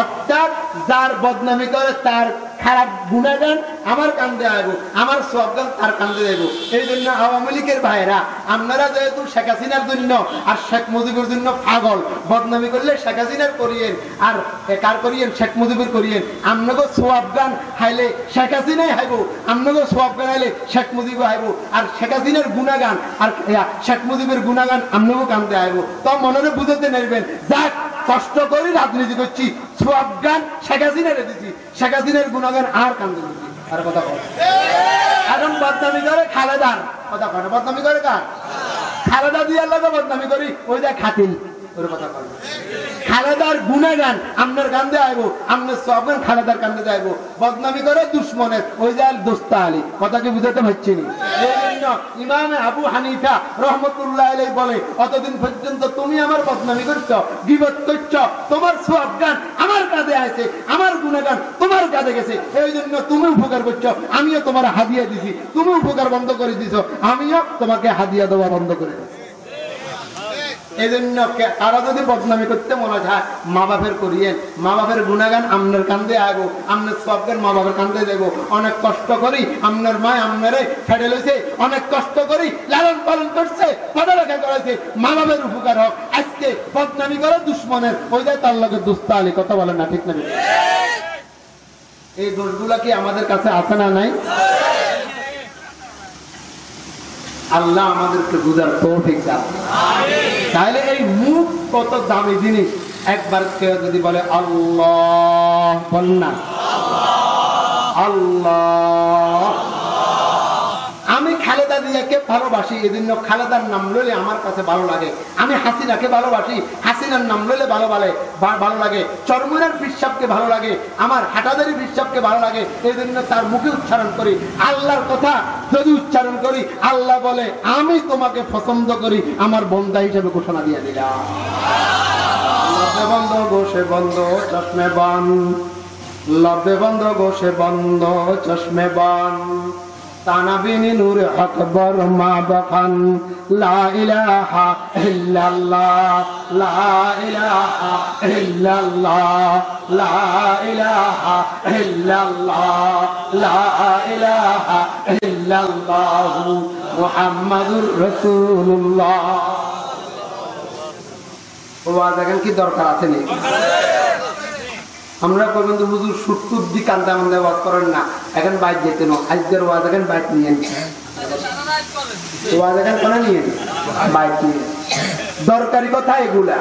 অর্থাৎ যার বদনামি করে তার খারাপ গুণাগান আমার কান্দে আইব আমার সোয়াবগান তার কান্দে যাইব এই জন্য আওয়ামী লীগের ভাইরা আপনারা যেহেতু শেখ হাসিনার জন্য আর শেখ মুজিবের জন্য পাগল বদনামি করলে শেখ হাসিনার করিয়েন আর কার করিয়েন শেখ মুজিবের করিয়েন আপনাকে সোয়াবগান হাইলে শেখ হাসিনাই হাইব আপনাকে সোয়াবগান হাইলে শেখ মুজিব হাইব আর শেখ হাসিনার গুণাগান আর শেখ মুজিবের গুণাগান আপনাকে কান্দে আইব তো মনে বুঝাতে নেবেন যাক কষ্ট করে রাজনীতি করছি সোয়াবগান শেখ হাসিনারে দিচ্ছি শেখ হাসিনার গুণাগান আর কান্দে দিচ্ছি আর কথা বল এখন বদনামি করে খালেদার কথা কয় বদনামি করে কার খালেদা দিয়ে আল্লাহ বদনামি করি ওই যা খাতিল ওর কথা বল খালেদার গুণাগান আপনার কান্দে আইবো আপনার সোয়াবগান খালেদার কান্দে যাইবো বদনামি করে দুশ্মনের ওই যা দোস্তা আলী কথাকে বুঝাতে পারছি না এই জন্য ইমাম আবু হানিফা রহমতুল্লাহ আলাইহি বলে অতদিন পর্যন্ত তুমি আমার বদনামি করছো গীবত করছো তোমার সোয়াবগান আমার কাঁধে আছে আমার গুণাগান তোমার কাঁধে গেছে এই জন্য তুমি উপকার করছো আমিও তোমার হাদিয়া দিছি তুমি উপকার বন্ধ করে দিছো আমিও তোমাকে হাদিয়া দেওয়া বন্ধ করে দিছি এই জন্য তারা যদি বদনামি করতে মনে হয় মা বাপের করিয়েন মা বাপের গুণাগান আপনার কান্দে আইবো আপনার সবকের মা বাপের কান্দে যাইবো অনেক কষ্ট করি আপনার মা আপনারে ফেড়ে লইছে অনেক কষ্ট করি লালন পালন করছে পড়ালেখা করেছে মা বাপের উপকার হোক আজকে বদনামি করে দুশ্মনের ওই যায় তার লগে দুস্তা আলী কথা বলেন না ঠিক না এই দোষগুলা কি আমাদের কাছে আছে না নাই আল্লাহ আমাদেরকে বুঝার তৌফিক দান তাহলে এই মুখ কত দামি জিনিস একবার কেউ যদি বলে আল্লাহ বলনা আল্লাহ আমি খালেদা জিয়াকে ভালোবাসি এই জন্য খালেদার নাম লইলে আমার কাছে ভালো লাগে আমি হাসিনাকে ভালোবাসি হাসিনার নাম লইলে ভালো লাগে চরমুনার পিসাবকে ভালো লাগে আমার হাটাদারি পিসাবকে ভালো লাগে এই জন্য তার মুখে উচ্চারণ করি আল্লাহর কথা যদি উচ্চারণ করি আল্লাহ বলে আমি তোমাকে পছন্দ করি আমার বন্দা হিসেবে ঘোষণা দিয়ে দিলাম লবে বন্ধ গোসে বন্ধ চশমে বান, লবে বন্ধ গোসে বন্ধ চশমে বান, তানাবিনী নূর আকবর মা বখান, লা ইলাহা ইল্লাল্লাহ, লা ইলাহা ইল্লাল্লাহ, লা ইলাহা ইল্লাল্লাহ, লা ইলাহা ইল্লাল্লাহ মুহাম্মাদুর রাসূলুল্লাহ। ওয়াজ এখন কি দরকার আছে নি? আমরা পর্যন্ত হুজুর 70 দি কান্দা মান্দা ওয়াজ করেন না, এখন বাইক যেতে না, আজকের ওয়াজ এখন বাইক নিয়ে ওয়াজ এখন কোন নিয়ে বাইক নিয়ে দরকারি কথা এগুলা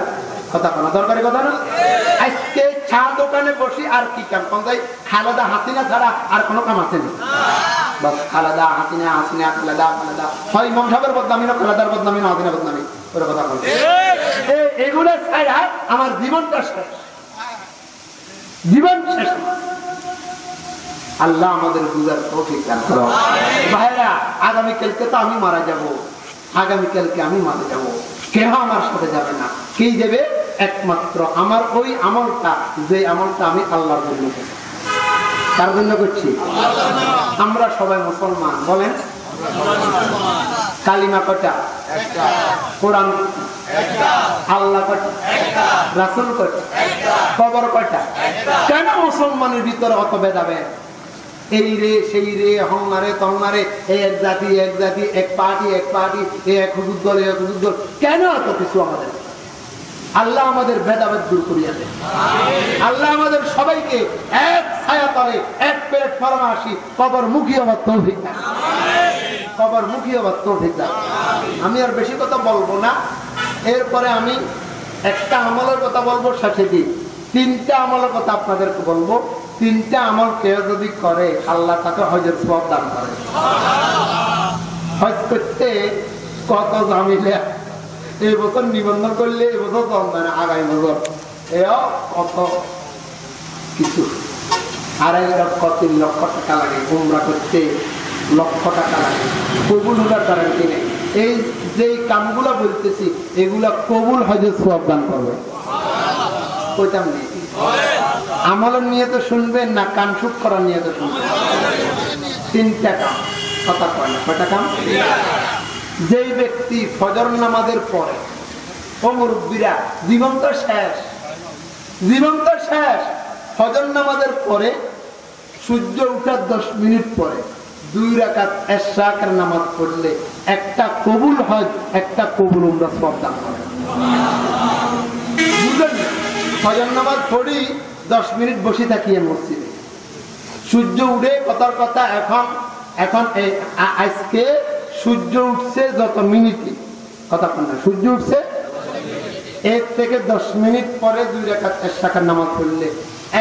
কথা কোন দরকারি কথা না। আজকে চা দোকানে বসি আর কি কাম কোন যাই খালেদা হাসিনা ছাড়া আর কোনো কাম আছে না। বাস খালেদা হাসিনা হাসিনা খালেদা খালেদা হয় ইমাম সাহেবের বদনামি না খালেদার বদনামি না হাসিনা বদনামি ওর কথা বল। এগুলা ছাড়া আমার জীবনটা শেষ, জীবন শেষ। আল্লাহ আমাদের বুঝার তৌফিক দান করুন। ভাইরা আগামীকালকে তো আমি মারা যাব, আগামীকালকে আমি মারা যাব, কেউ আমার সাথে যাবে না। কে যাবে? একমাত্র আমার ওই আমলটা, যে আমলটা আমি আল্লাহর জন্য করছি। কার জন্য করছি? আমরা সবাই মুসলমান, বলেন কালিমা কটা? কোরআন আল্লাহ কটা? রাসূল কটা? কবর কটা? কেন মুসলমানের ভিতরে অত ভেদাভেদ? এই রে সেই রে, হংমারে তংমারে, এক জাতি এক জাতি, এক পার্টি এক পার্টি, এক হুজুর দল এক হুজুর দল, কেন এত কিছু আমাদের? আল্লাহ আমাদের ভেদাভেদ দূর করিয়া দেন। আল্লাহ আমাদের সবাইকে এক ছায়া তলে এক প্ল্যাটফর্মে আসি কবর মুখী হওয়ার তৌফিক দান, কবর মুখী হওয়ার তৌফিক দান। আমি আর বেশি কথা বলবো না, এরপরে আমি একটা আমলের কথা বলবো, শেষে দিই 3টা আমলের কথা আপনাদেরকে বলবো। 3টা আমল কেউ যদি করে আল্লাহ তাকে হজের সওয়াব দান করে। হজ করতে কত ঝামেলা, এই বছর নিবন্ধন করলে এই বছর জমবে না, আগামী বছর এও কত কিছু, 2.5 লক্ষ 3 লক্ষ টাকা লাগে, উমরা করতে লক্ষ টাকা লাগে, কবুল হওয়ার গ্যারান্টি নেই। এই যে কামগুলা বলতেছি এগুলা কবুল হজের সওয়াব দান করবে। কইতাম নেই আমলের নিয়ে তো শুনবেন না, কান সুখ করার নিয়ে তো শুনবেন। 3টা কাম কথা কয় না, কয়টা কাম? যেই ব্যক্তি ফজর নামাজের পরে, ও মুরব্বীরা জীবন তো শেষ, জীবন তো শেষ, ফজর নামাজের পরে সূর্য উঠার 10 মিনিট পরে 2 রাকাত ইশরাকের নামাজ পড়লে একটা কবুল হজ, একটা কবুল উমরা সওয়াব দান করে। বুঝলেন? ফজর নামাজ পড়ি 10 মিনিট বসে থাকি মসজিদে, সূর্য উঠে কথার কথা এখন আজকে সূর্য উঠছে যত মিনিটে, কথা না সূর্য উঠছে এর থেকে 10 মিনিট পরে 2 রাকাত ইশরাকের নামাজ পড়লে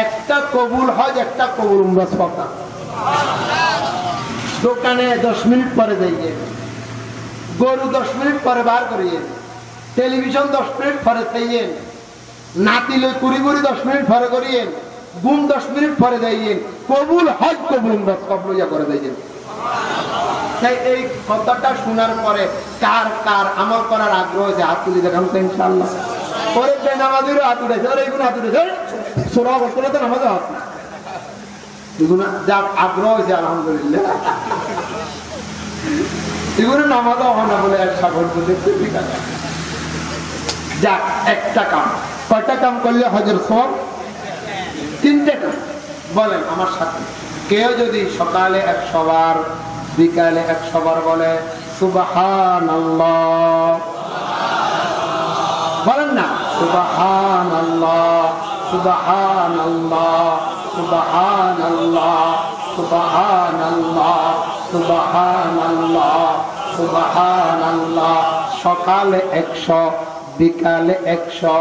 একটা কবুল হজ, একটা কবুল উমরা সওয়াব দান। দোকানে 10 মিনিট পরে যাইয়ে, গরু 10 মিনিট পরে বার করিয়ে, টেলিভিশন 10 মিনিট পরে চাইয়েন, নাতি লই কুড়ি 10 মিনিট পরে করিয়েন, গুম 10 মিনিট পরে যাইয়েন, কবুল হজ কবুল উমরা সব লইয়া করে যাইয়েন। তাই এই কথাটা শোনার পরে কার কার আমল করার আগ্রহ আছে হাত তুলে দেখান তো ইনশাআল্লাহ। পরে বেনামাজিরও হাত উঠেছে, আর এইগুলো হাত উঠেছে সোরা বলতে তো নামাজও আছে না, এগুলো যা আগ্রহ হয়েছে আলহামদুলিল্লাহ, এগুলো নামাজও হয় না বলে এক সাগর দেখতে ঠিক আছে। যাক, একটা কাম, কয়টা কাম করলে হজের সওয়াব? 3টে কাম। বলেন আমার সাথে, কেউ যদি সকালে 100 বার, বিকালে 100 বার বলে সুবহানাল্লাহ, বলেন না সুবহানাল্লাহ, সুবহানাল্লাহ, সুবহানাল্লাহ, সুবহানাল্লাহ, সুবহানাল্লাহ, সুবহানাল্লাহ। সকালে 100, বিকালে 100,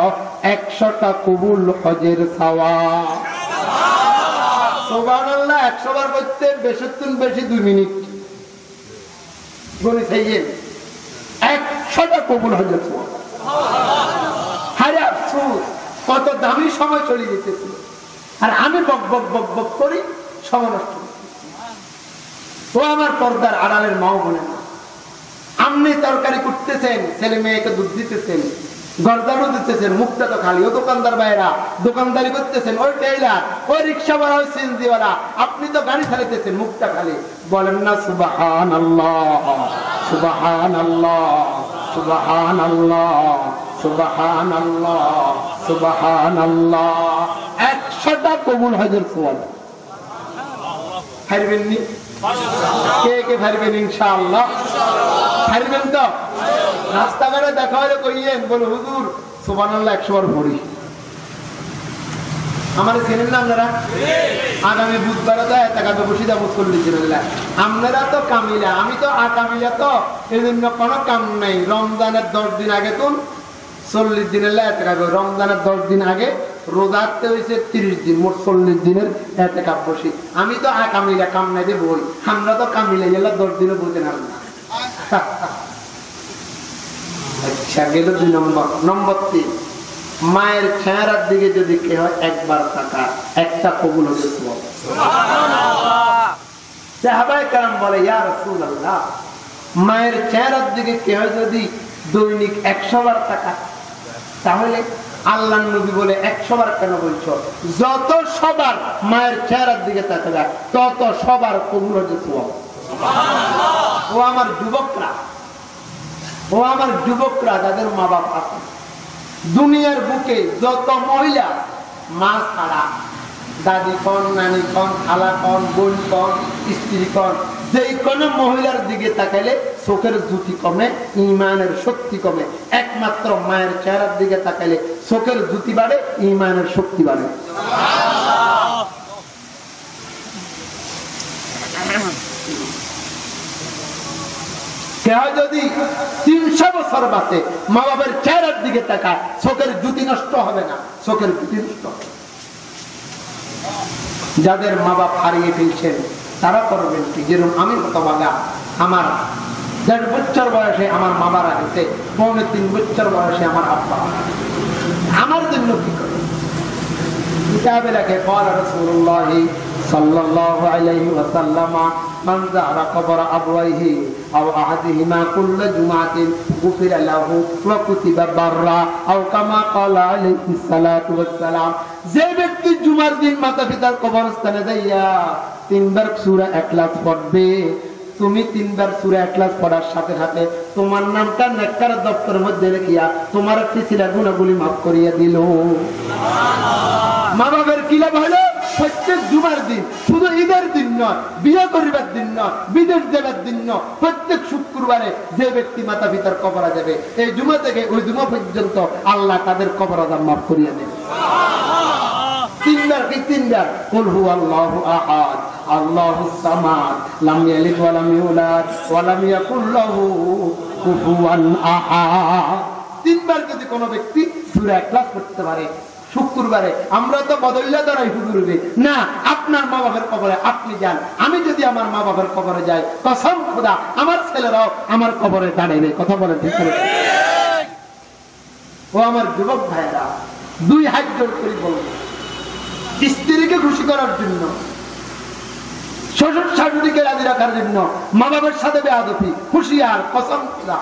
100টা কবুল হজের সওয়াব। সুবহানাল্লাহ 100 বার করতে বেশি 2 মিনিট গণি চাইয়েন, 100টা কবুল হজের সওয়াব। হারে আফসোস, কত দামি সময় চলে যেতেছিল, আর আমি বক বক বক বক করি সময় নষ্ট। ও আমার পর্দার আড়ালের মাও বোনে না, আপনি তরকারি করতেছেন, ছেলে মেয়েকে দুধ দিতেছেন, গর্দানো দিতেছেন, মুখটা তো খালি। ও দোকানদার ভাইরা দোকানদারি করতেছেন, ওই টেইলার, ওই রিক্সাওয়ালা, ওই সিএনজিওয়ালা, আপনি তো গাড়ি চালাইতেছেন, মুখটা খালি। বলেন না সুবহানাল্লাহ, সুবহানাল্লাহ, সুবহানাল্লাহ, সুবহানাল্লাহ, সুবহানাল্লাহ। 100টা কবুল হজের সওয়াব। পারবেন নি? কে কে পারবেন? ইনশাআল্লাহ পারবেন তো? রাস্তাঘাটে দেখা হলে কইয়েন, বলে হুজুর সুবহানাল্লাহ 100 বার পড়ি। আমার চেনেন না আপনারা? আগামী বুধবার টাকাতে বসে যাবো 40 দিন। আপনারা তো কামিলা, আমি তো আকামিলা, তো এই জন্য কোনো কাম নাই। রমজানের 10 দিন আগে তো 40 দিনের টাকা, রমজানের 10 দিন আগে রোজাতে হয়েছে 30 দিন, মোট 40 দিনের এতেকাপ বসি। আমি তো আকামিলা, কাম নাই যে বই। আমরা তো কামিলা গেলে 10 দিনও বলতে না। আচ্ছা, গেল 2 নম্বর। নম্বর 3, মায়ের চেহারার দিকে যদি কে হয় একবার তাকা, একটা কবুল হতে সওয়াব। সাহাবায়ে কেরাম বলে, ইয়া রাসূলুল্লাহ, মায়ের চেহারার দিকে কে হয় যদি দৈনিক 100 বার তাকা, তাহলে আল্লাহর নবী বলে 100 বার কেন বলছো? যত সবার মায়ের চেহারার দিকে তাকাবে তত সবার কবুল হতে সওয়াব। ও আমার যুবকরা, ও আমার যুবকরা যাদের মা বাপ আছে, দুনিয়ার বুকে যত মহিলা, মা ছাড়া দাদি কন, নানি কন, খালা কন, বোন কন, স্ত্রী কন, যে কোনো মহিলার দিকে তাকাইলে চোখের জ্যোতি কমে, ঈমানের শক্তি কমে। একমাত্র মায়ের চেহারার দিকে তাকাইলে চোখের জ্যোতি বাড়ে, ঈমানের শক্তি বাড়ে। যদি 300 বছর বাঁচে, মা বাবার চেহারার দিকে তাকায়, চোখের জ্যোতি নষ্ট হবে না, চোখের জ্যোতি নষ্ট হবে। যাদের মা বাপ হারিয়ে ফেলছেন তারা করবেন কি? যেরকম আমি হতভাগা, আমার 1.5 বছর বয়সে আমার মা মারা গেছে, 3.25 বছর বয়সে আমার আব্বা। আমার জন্য কি করে? কিতাবে লেখে, ক্বালা রাসূলুল্লাহ সাল্লাল্লাহু আলাইহি ওয়াসাল্লাম, মান যারা কবর আবওয়াইহি আও আহাদিহিমা কুল্লা জুমাতিন গুফিরা লাহু ওয়া কুতিবা বাররা আও কামা ক্বালা আলাইহিস সালাতু ওয়াস সালাম। যে ব্যক্তি জুমার দিন মাতা-পিতার কবরস্থানে যাইয়া 3 বার সূরা ইখলাস পড়বে, তুমি 3 বার সূরা ইখলাস পড়ার সাথে সাথে তোমার নামটা নেককার দপ্তরের মধ্যে লিখিয়া তোমার পিছলা গুনাহগুলি maaf করিয়া দিল। সুবহানাল্লাহ। মা বাবার কি লাভ হলো? প্রত্যেক জুমার দিন, শুধু ঈদের দিন নয়, বিয়ে করিবার দিন নয়, বিদেশ যাবার দিন নয়, প্রত্যেক শুক্রবারে যে ব্যক্তি মাতা পিতার কবরে যাবে, এই জুমা থেকে ওই জুমা পর্যন্ত আল্লাহ তাদের কবর আযাব maaf করিয়া দেবে। সুবহানাল্লাহ। 3 বার কি 3 বার? কুল হুয়াল্লাহু আহাদ, আল্লাহুস সামাদ, লাম ইয়ালিদ ওয়া লাম ইউলাদ ওয়া লাম ইয়াকুল লাহু কুফুয়ান আহাদ। 3 বার যদি কোনো ব্যক্তি সূরা ইখলাস পড়তে পারে শুক্রবারে, আমরা তো বদল্লা দাঁড়াই হুজুরে না, আপনার মা বাবার কবরে আপনি যান। আমি যদি আমার মা বাবার কবরে যাই, কসম খোদা আমার ছেলেরাও আমার কবরে দাঁড়াবে। কথা বলে ঠিক করে? ও আমার যুবক ভাইরা, 2 হাত জোড় করে বলবো, স্ত্রীকে খুশি করার জন্য, শ্বশুর শাশুড়িকে রাজি রাখার জন্য, মা বাবার সাথে বেয়াদবি, হুঁশিয়ার, কসম খোদা,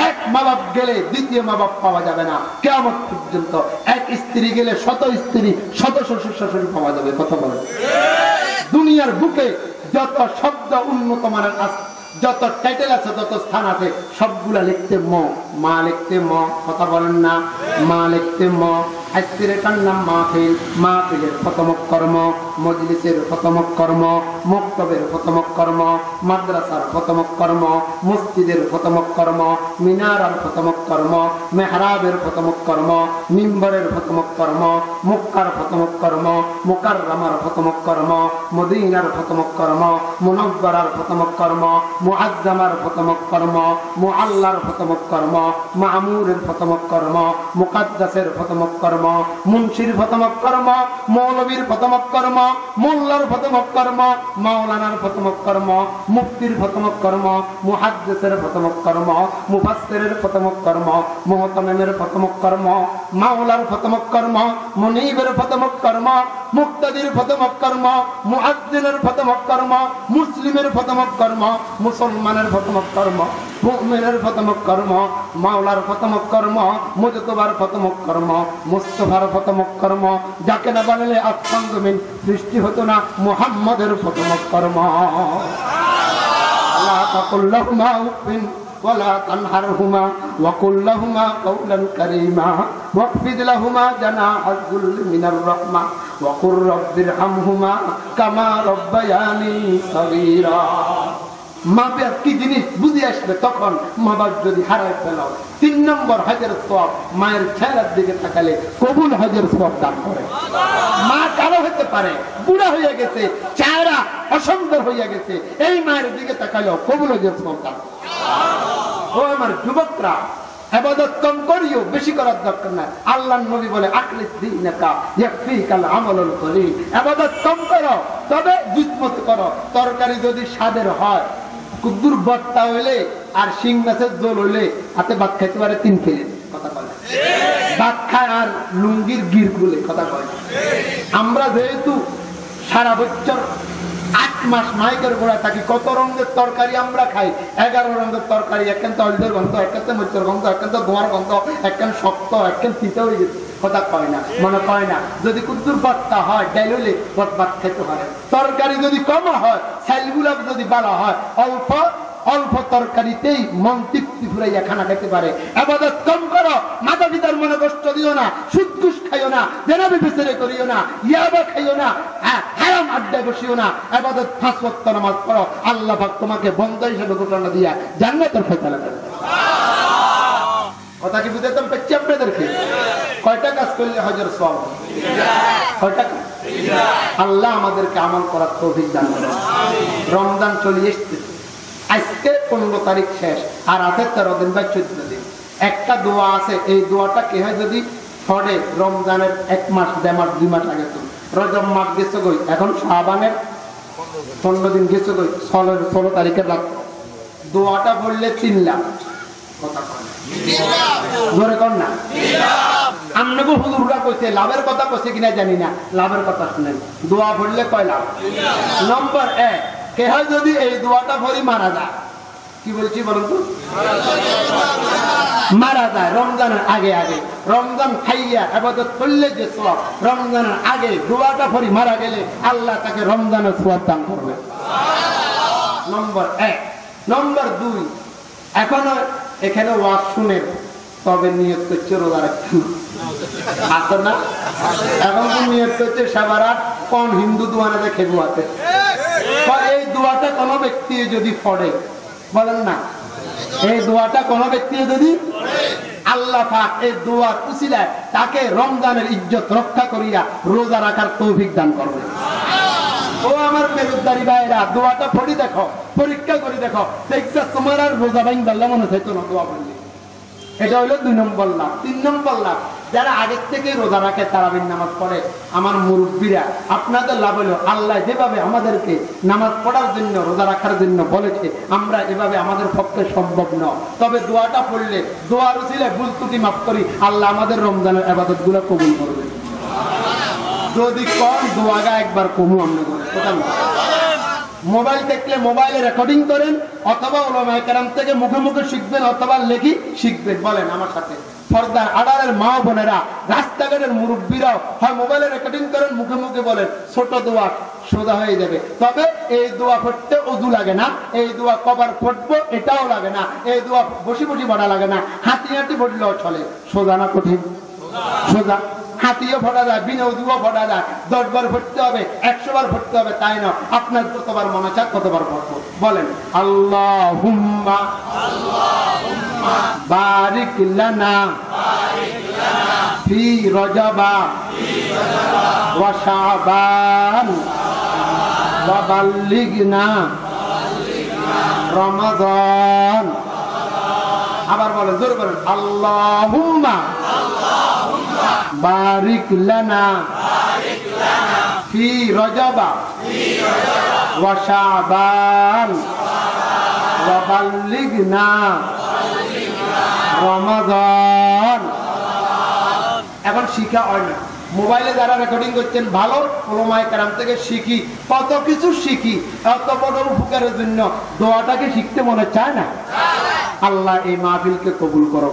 এক মা বাপ গেলে দ্বিতীয় মা বাপ পাওয়া যাবে না কিয়ামত পর্যন্ত। এক স্ত্রী গেলে 100 স্ত্রী, 100 শ্বশুর শাশুড়ি পাওয়া যাবে। কথা বলেন? দুনিয়ার বুকে যত শব্দ উন্নত মানের আছে, যত টাইটেল আছে, যত স্থান আছে, সবগুলা লিখতে মা লিখতে ম। কথা বলেন না? মা লিখতে ম। আজকের এটার নাম মাহফিল। মাহফিলের প্রথম কর্ম, মজলিসের প্রথম কর্ম, মক্তবের প্রথম কর্ম, মাদ্রাসার প্রথম কর্ম, মসজিদের প্রথম কর্ম, মিনারার প্রথম কর্ম, মেহরাবের প্রথম কর্ম, মিম্বরের প্রথম কর্ম, মক্কার প্রথম কর্ম, মুকাররমার প্রথম কর্ম, মদিনার প্রথম কর্ম, মুনাওয়ারার প্রথম কর্ম, মুআজ্জামার প্রথম কর্ম, মুআল্লার প্রথম কর্ম, মামুরের প্রথম কর্ম, মুকাদ্দাসের প্রথম কর্ম, মুন্সির প্রথম কর্ম, মৌলবীর প্রথম কর্ম, মোল্লার প্রথম কর্ম, মাওলানার প্রথম কর্ম, মুফতির প্রথম কর্ম, মুহাদ্দিসের প্রথম কর্ম, মুফাসসিরের প্রথম কর্ম, মুহতামিমের প্রথম কর্ম, মাওলার প্রথম কর্ম, মুনীবের প্রথম কর্ম, মুক্তাদির প্রথম কর্ম, মুআজ্জিনের প্রথম কর্ম, মুসলিমের প্রথম কর্ম, মুসলমানের প্রথম কর্ম। মুমিনের প্রথম কর্ম, মাওলার প্রথম কর্ম, মুজতবার প্রথম কর্ম, মুস্তাফার প্রথম কর্ম, যাকে না বানালে আসমান জমিন সৃষ্টি হতো না, মুহাম্মাদের প্রথম কর্ম। লা তাকুল লাহুমা উফিন ওয়ালা তানহারহুমা ওয়া কুল লাহুমা কাওলান কারীমা ওয়াখফিদ লাহুমা জানাহাজ যুল্লি মিনার রাহমা ওয়া কুর রাব্বিরহামহুমা কামা রাব্বায়ানি সগীরা। মা বাপ কি জিনিস বুঝে আসবে তখন, মা বাপ যদি হারায় ফেলো। 3 নম্বর হজের সওয়াব, মায়ের চেহারার দিকে তাকালে কবুল হজের সওয়াব দান করে। মা কালো হতে পারে, বুড়া হয়ে গেছে, চেহারা অসুন্দর হয়ে গেছে, এই মায়ের দিকে তাকালেও কবুল হজের সওয়াব দান করে। ও আমার যুবকরা, ইবাদত কম করিও, বেশি করার দরকার নাই। আল্লাহর নবী বলে আখলিস দীনাকা ইয়াকফিকাল আমালুল কলিল। ইবাদত কম করো, তবে জুতমত করো। তরকারি যদি স্বাদের হয়, কুদ্দুর ভর্তা হইলে আর শিং মাছের ঝোল হইলে হাতে ভাত খাইতে পারে 3 প্লেট, কথা বলে ভাত খায় আর লুঙ্গির গির গুলে, কথা বলে। আমরা যেহেতু সারা বছর 8 মাস মাইকের গোড়া থাকি, কত রঙের তরকারি আমরা খাই। 11 রঙের তরকারি, একখান তো হলদের গন্ধ, একখান তো মরিচের গন্ধ, একখান তো ধোঁয়ার গন্ধ, একখান শক্ত, একখান তিতা হয়ে গেছে, কথা কয় না, মনে কয় না। যদি কুদ্দুর ভর্তা হয়, ডাইল হইলে ভাত খেতে পারে। তরকারি যদি কম হয়, চাইলগুলা যদি ভালো হয়, অল্প অল্প তরকারিতেই মন তৃপ্তি ফুরাইয়া খানা খেতে পারে। ইবাদত কম করো, মাতা পিতার মনে কষ্ট দিও না, সুদ ঘুষ খাইও না, জেনাবি বিচারে করিও না, ইয়াবা খাইও না, হারাম আড্ডায় বসিও না। ইবাদত 5 ওয়াক্ত নামাজ পড়ো, আল্লাহ পাক তোমাকে বন্ধ হিসেবে ঘোষণা দিয়া জান্নাতের ফয়সালা করে দেবে। কথা কি বুঝাইতাম পেছি আপনাদেরকে? কয়টা কাজ করলে হজের সওয়াব? কয়টা? আল্লাহ আমাদেরকে আমল করার তৌফিক দান করুন। রমজান চলে এসেছে, আজকে 15 তারিখ শেষ, আর আছে 13 দিন বা 14 দিন। একটা দোয়া আছে, এই দোয়াটা কি হয় যদি পড়ে রমজানের 1 মাস 1.5 মাস 2 মাস আগে, তো রজব মাস গেছে গই, এখন শাবানের 15 দিন গেছে গই, 16 তারিখের রাত দোয়াটা পড়লে 3 লাখ। কথা কয় জোরে কর না। আমনগো হুজুররা কইছে, লাভের কথা কইছে কিনা জানি না, লাভের কথা শুনেন। দোয়া পড়লে কয় লাভ? নম্বর 1, কে হয় যদি এই দোয়াটা পড়ি মারা যায়, কি বলছি বলুন তো, মারা যায় রমজানের আগে আগে। রমজান খাইয়া ইবাদত করলে যে সওয়াব, রমজানের আগে দোয়াটা পড়ি মারা গেলে আল্লাহ তাকে রমজানের সওয়াব দান করবে। নম্বর 1। নম্বর 2, এখনো এখানে ওয়াজ শুনেন, তবে নিয়ত করছে রোজা রাখতে আছে না? এখন তো নিয়ত করছে সাবারাত কোন হিন্দু দোয়ানে দেখে দোয়াতে। এই দোয়াটা কোন ব্যক্তি যদি পড়ে, বলেন না, এই দোয়াটা কোন ব্যক্তি যদি, আল্লাহ পাক এই দোয়ার উসিলায় তাকে রমজানের ইজ্জত রক্ষা করিয়া রোজা রাখার তৌফিক দান করবে। ও আমার মেরুদ্দারি ভাইরা, দোয়াটা পড়ি দেখো, পরীক্ষা করে দেখো, দেখছো তোমার আর রোজা ভাঙ দাল্লা মনে চাইতো না দোয়া পড়লে। এটা হলো 2 নম্বর লাভ। 3 নম্বর লাভ, যারা আগের থেকে রোজা রাখে, তারাবির নামাজ পড়ে, আমার মুরব্বীরা, আপনাদের লাভ হলো আল্লাহ যেভাবে আমাদেরকে নামাজ পড়ার জন্য, রোজা রাখার জন্য বলেছে, আমরা এভাবে আমাদের পক্ষে সম্ভব নয়। তবে দোয়াটা পড়লে, দোয়ার উসিলায় ভুল ত্রুটি মাফ করি, আল্লাহ আমাদের রমজানের ইবাদত গুলো কবুল করবে। যদি কোন দোয়াগা একবার কমু আমরা মোবাইল দেখলে মোবাইলে রেকর্ডিং করেন, অথবা উলামায়ে কেরাম থেকে মুখে মুখে শিখবেন, অথবা লেখি শিখবেন। বলেন আমার সাথে, ফরদার আড়ালের মা বোনেরা, রাস্তাঘাটের মুরব্বীরাও হয় মোবাইলে রেকর্ডিং করেন, মুখে মুখে বলেন, ছোট দোয়া সোজা হয়ে যাবে। তবে এই দোয়া পড়তে ওযু লাগে না, এই দোয়া কবার পড়বো এটাও লাগে না, এই দোয়া বসি বসি পড়া লাগে না, হাঁটি হাঁটি পড়লেও চলে। সোজা না কঠিন? সোজা। হাতিও ফোটা যায়, বিনা উযুও ফোটা যায়। 10 বার পড়তে হবে, 100 বার পড়তে হবে, তাই না? আপনার যতবার মনে চায় ততবার পড়বো। বলেন আল্লাহুম্মা বারিক লানা ফি রজবা ওয়া শাবান ওয়া বাল্লিগনা রমাদান। আবার বলেন, জোরে বলেন, আল্লাহুম্মা বারিক লানা ফি রজবা ওয়া শাবান ওয়া বাল্লিগনা রমাদান। এখন শিখা হয় না, মোবাইলে যারা রেকর্ডিং করছেন, ভালো উলামায়ে কেরাম থেকে শিখি, কত কিছু শিখি, এত বড় উপকারের জন্য দোয়াটাকে শিখতে মনে চায় না? আল্লাহ এই মাহফিলকে কবুল করো,